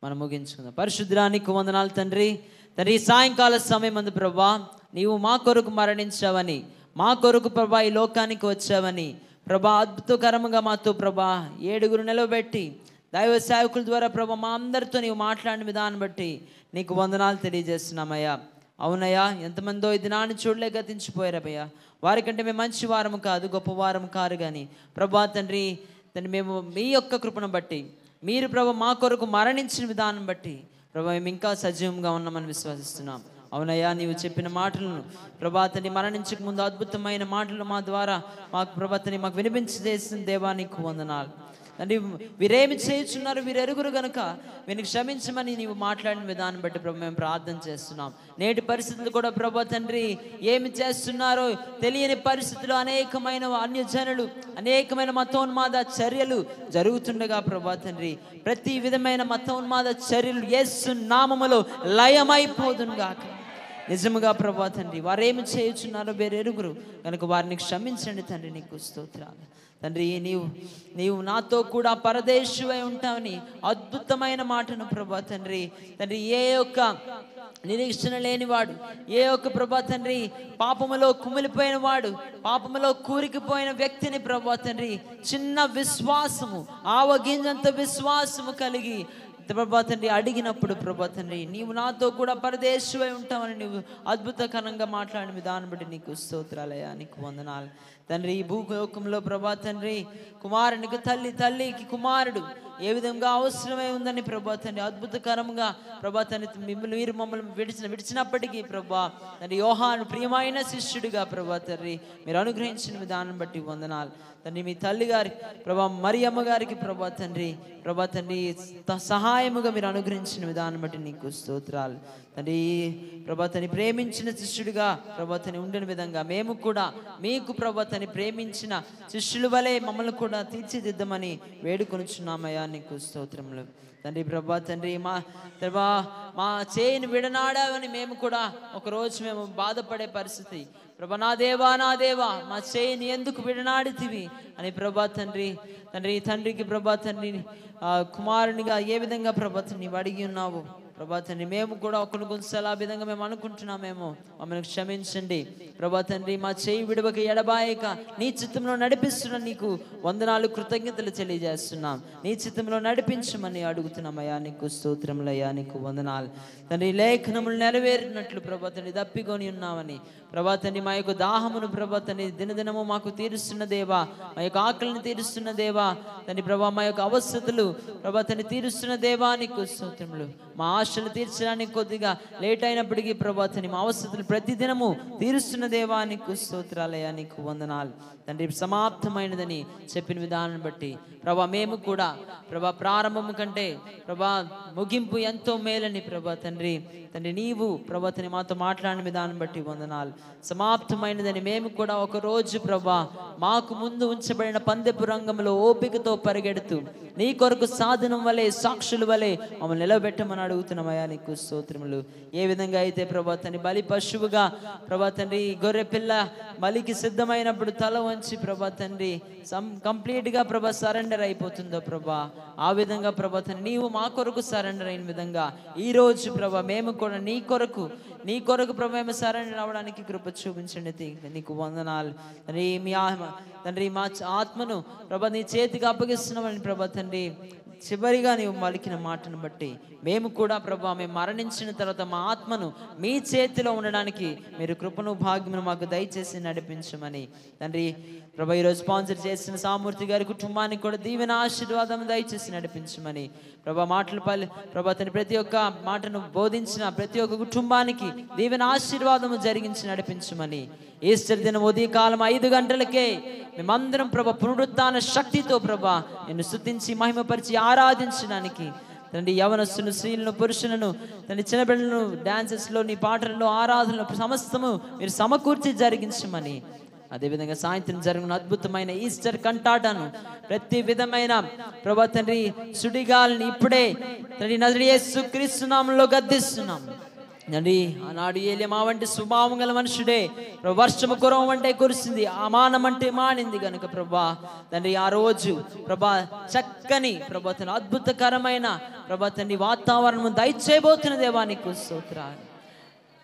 మనం ముగించుకుందాం. పరిశుద్ధానికి వందనాలు తండ్రి. తండ్రి సాయంకాల సమయం అందు ప్రభా నీవు మా కొరకు మరణించావని, మా కొరకు ప్రభా ఈ లోకానికి వచ్చావని ప్రభా అద్భుతకరంగా మాతో ప్రభా 7 నిలబెట్టి దైవ సేవకుల ద్వారా ప్రభా మా అందరితో నీవు మాట్లాడిన విధానం బట్టి నీకు వందనాలు తెలియజేస్తున్నామయ్యా. అవునయ్యా, ఎంతమందో ఈ దినాన్ని చూడలే గతించిపోయారయ్యా. వారికంటే మేము మంచి వారము కాదు, గొప్ప వారము కారు కానీ ప్రభా తండ్రి మేము మీ యొక్క కృపను బట్టి, మీరు ప్రభా మా కొరకు మరణించిన విధానం బట్టి ప్రభా మేము ఇంకా సజీవంగా ఉన్నామని విశ్వసిస్తున్నాం. అవునయ్యా, నీవు చెప్పిన మాటలను ప్రభాతని మరణించక ముందు అద్భుతమైన మాటలు మా ద్వారా మాకు ప్రభాతని మాకు వినిపించేసిన దేవా నీకు వందనాలు. తండ్రి వీరేమి చేయుచున్నారు వీరు ఎరుగురు గనుక వీరికి క్షమించమని నీవు మాట్లాడిన విధానం బట్టి ప్రభు మేము ప్రార్థన చేస్తున్నాం. నేటి పరిస్థితులు కూడా ప్రభు తండ్రి ఏమి చేస్తున్నారో తెలియని పరిస్థితులు అనేకమైన అన్యజనులు, అనేకమైన మతోన్మాద చర్యలు జరుగుతుండగా ప్రభు తండ్రి ప్రతి విధమైన మతోన్మాద చర్యలు యేసు నామములో లయమైపోదునుగాక. నిజముగా ప్రభు తండ్రి వారేమి చేయుచున్నారో వేరు ఎరుగురు కనుక వారిని క్షమించండి తండ్రి. నీకు స్తోత్రాలు తండ్రి. నీవు నాతో కూడా పరదేశువై ఉంటావని అద్భుతమైన మాటను ప్రభా తండ్రి ఏ యొక్క నిరీక్షణ లేనివాడు, ఏ ఒక్క ప్రభా తండ్రి పాపములో కుమిలిపోయిన వాడు, పాపములో కూరికిపోయిన వ్యక్తిని ప్రభా తండ్రి చిన్న విశ్వాసము, ఆవగింజంత విశ్వాసము కలిగి ప్రభా తండ్రి అడిగినప్పుడు ప్రభా తండ్రి నీవు నాతో కూడా పరదేశువై ఉంటావని నీవు అద్భుతకరంగా మాట్లాడిన విధానం బట్టి నీకు స్తోత్రాలయ్యా. నీకు వందనాలు తండ్రి. ఈ భూలోకంలో ప్రభా తండ్రి కుమారునికి తల్లికి కుమారుడు ఏ విధంగా అవసరమై ఉందని ప్రభా తండ్రి అద్భుతకరంగా ప్రభా తండ్రి మిమ్మల్ని మీరు మమ్మల్ని విడిచినప్పటికీ ప్రభా తండ్రి యోహాను ప్రియమైన శిష్యుడిగా ప్రభా తండ్రి మీరు అనుగ్రహించిన విధానం బట్టి వందనాలు తండ్రి. మీ తల్లి గారి ప్రభా మరియమ్మ గారికి ప్రభా తండ్రి సహాయముగా మీరు అనుగ్రహించిన విధానం బట్టి నీకు స్తోత్రాలు తండ్రి. ప్రభా తండ్రి ప్రేమించిన శిష్యుడిగా ప్రభా తండ్రి ఉండిన విధంగా మేము కూడా మీకు ప్రభా తండ్రి ప్రేమించిన శిష్యుల వలె మమ్మల్ని కూడా తీర్చిదిద్దమని వేడుకొనుచున్నామయ్యా నీకు స్తోత్రములు తండ్రి. ప్రభా తండ్రి మా చేయిని విడనాడావని మేము కూడా ఒకరోజు మేము బాధపడే పరిస్థితి ప్రభా నా దేవా మా చేయిని ఎందుకు విడనాడితివి అని ప్రభా తండ్రికి ప్రభా తండ్రి కుమారునిగా ఏ విధంగా ప్రభా నీవు అడిగి ఉన్నావు ప్రభా తండ్రి. మేము కూడా కొన్ని ఆ విధంగా మేము అనుకుంటున్నామేమో మమ్మల్ని క్షమించండి ప్రభా తండ్రి. మా చేయి విడవక ఎడబాయక నీ చిత్తంలో నడిపిస్తున్న నీకు వందనాలు కృతజ్ఞతలు తెలియజేస్తున్నాం. నీ చిత్తంలో నడిపించమని అడుగుతున్నామయ్యా నీకు స్తోత్రములయ్యా నీకు వందనాలు తండ్రి. లేఖనములు నెరవేరినట్లు ప్రభా తండ్రి దప్పికొని ఉన్నామని ప్రభా తండ్రి మా యొక్క దాహమును ప్రభా తండ్రి దినదినము మాకు తీరుస్తున్న దేవా, మా యొక్క ఆకలిని తీరుస్తున్న దేవా తండ్రి ప్రభా, మా యొక్క అవసరతలు ప్రభా తండ్రి తీరుస్తున్న దేవా నీకు స్తోత్రములు. మా ఆశలు తీర్చడానికి కొద్దిగా లేట్ అయినప్పటికీ ప్రభా తండ్రి మా అవసరతలు ప్రతిదినము తీరుస్తున్న దేవా నీకు స్తోత్రాలయ్యా నీకు వందనాలు తండ్రి. సమాప్తమైనదని చెప్పిన విధానం బట్టి ప్రభా మేము కూడా ప్రభా ప్రారంభము కంటే ప్రభా ముగింపు ఎంతో మేలని ప్రభా తండ్రి నీవు ప్రభా తండ్రి మాతో మాట్లాడిన విధానం బట్టి వందనాలు. సమాప్తమైనదని మేము కూడా ఒక రోజు ప్రభా మాకు ముందు ఉంచబడిన పందెపు రంగంలో ఓపికతో పరిగెడుతూ నీ కొరకు సాధనం వలె సాక్షుల వలె మమ్మల్ని నిలబెట్టమని అడుగుతున్నామయ్యా నీకు స్తోత్రములు. ఏ విధంగా అయితే ప్రభా తండ్రి బలి పశువుగా ప్రభా తండ్రి గొర్రె పిల్ల బలికి సిద్ధమైనప్పుడు తల వంచి ప్రభా తండ్రి కంప్లీట్గా ప్రభా సరెండర్ అయిపోతుందో ప్రభా, ఆ విధంగా ప్రభా తండ్రి నీవు మా కొరకు సరెండర్ అయిన విధంగా ఈరోజు ప్రభా మేము కూడా నీ కొరకు ప్రభా మేము సరెండర్ అవ్వడానికి కృప చూపించండి నీకు వందనాలు తండ్రి. మా ఆత్మను ప్రభా నీ చేతికి అప్పగిస్తున్నామని ప్రభా తండ్రి చివరిగా నీవు పలికిన మాటను బట్టి మేము కూడా ప్రభా మేము మరణించిన తర్వాత మా ఆత్మను మీ చేతిలో ఉండడానికి మీరు కృపను భాగ్యమును మాకు దయచేసి నడిపించమని తండ్రి ప్రభా ఈరోజు స్పాన్సర్ చేసిన సామూర్తి గారి కుటుంబానికి కూడా దీవెన ఆశీర్వాదం దయచేసి నడిపించమని ప్రభా ప్రభా తన ప్రతి ఒక్క మాటను బోధించిన ప్రతి ఒక్క కుటుంబానికి దీవెన ఆశీర్వాదము జరిగించి నడిపించమని ఈస్టర్ దినం ఉదయకాలం 5 గంటలకే మేమందరం ప్రభా పునరుత్థాన శక్తితో ప్రభా నిన్ను స్తుతించి మహిమపరిచి ఆరాధించడానికి తండ్రి యవనస్తులను స్త్రీలను పురుషులను తండ్రి చిన్నబిడ్డలను డాన్సెస్లో నీ పాటలలో ఆరాధనలో సమస్తము మీరు సమకూర్చి జరిగించమని అదేవిధంగా సాయంత్రం జరిగిన అద్భుతమైన ఈస్టర్ కంటాటను ప్రతి విధమైన ప్రభా తండ్రి సుడిగాల్ని ఇప్పుడే తండ్రి నజరేయుడైన యేసుక్రీస్తు నామములో గద్దిస్తున్నాం తండ్రి. ఆనాడు ఏలియా వంటి స్వభావం గల మనుషుడే వర్షము కురవంటే కురిసింది, అమానం అంటే మానింది కనుక ప్రభా తండ్రి ఆ రోజు ప్రభా చక్కని ప్రభా తండ్రి అద్భుతకరమైన ప్రభా తండ్రి వాతావరణం దయచేయబోతున్న దేవా నీకు స్తోత్రాలు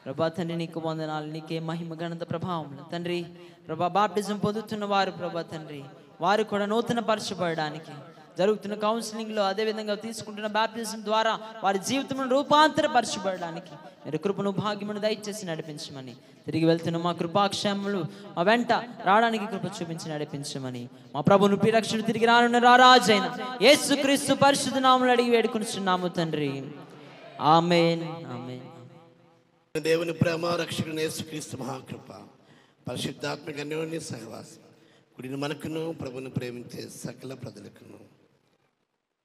ప్రభా తండ్రి నీకు వందనాలు. నీకే మహిమ ఘనత ప్రభావం తండ్రి. ప్రభా బాప్టిజం పొందుతున్న వారు ప్రభా తండ్రి వారు కూడా నూతన పరచబడడానికి జరుగుతున్న కౌన్సిలింగ్లో అదేవిధంగా తీసుకుంటున్న బాప్టిజం ద్వారా వారి జీవితంలో రూపాంతరపరచబడడానికి మీరు కృపను భాగ్యమును దయచేసి నడిపించమని, తిరిగి వెళ్తున్న మా కృపాక్షేమములు మా వెంట రావడానికి కృప చూపించి నడిపించమని మా ప్రభును ప్రియరక్షకుడు తిరిగి రానున్న రారాజైన యేసుక్రీస్తు పరిశుద్ధ నామములో అడిగి వేడుకొనుచున్నాము తండ్రి. ఆమేన్ ఆమేన్. దేవుని ప్రేమ రక్షకుని యేసుక్రీస్తు మహాకృప పరిశుద్ధాత్మక అన్యోన్య సహవాసం కుడిన మనకును ప్రభుని ప్రేమించే సకల ప్రజలకును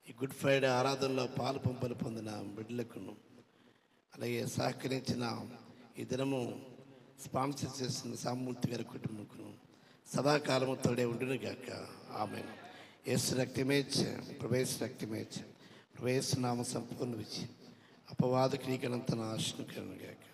ఈ గుడ్ ఫ్రైడే ఆరాధనలో పాలు పంపలు పొందిన బిడ్డలకును అలాగే సహకరించిన ఈ దినము స్పాన్సర్ చేసిన సామూర్తి గారి కుటుంబకును సదాకాలము తోడే ఉండును గాక. ఆమేన్. యేసు రక్తమేచ్ ప్రవేశ రక్తమేచ్ ప్రవేశ నామ సంపూర్ణ విజయం అపవాద క్రీకనంత నాశనం కలుగును గాక.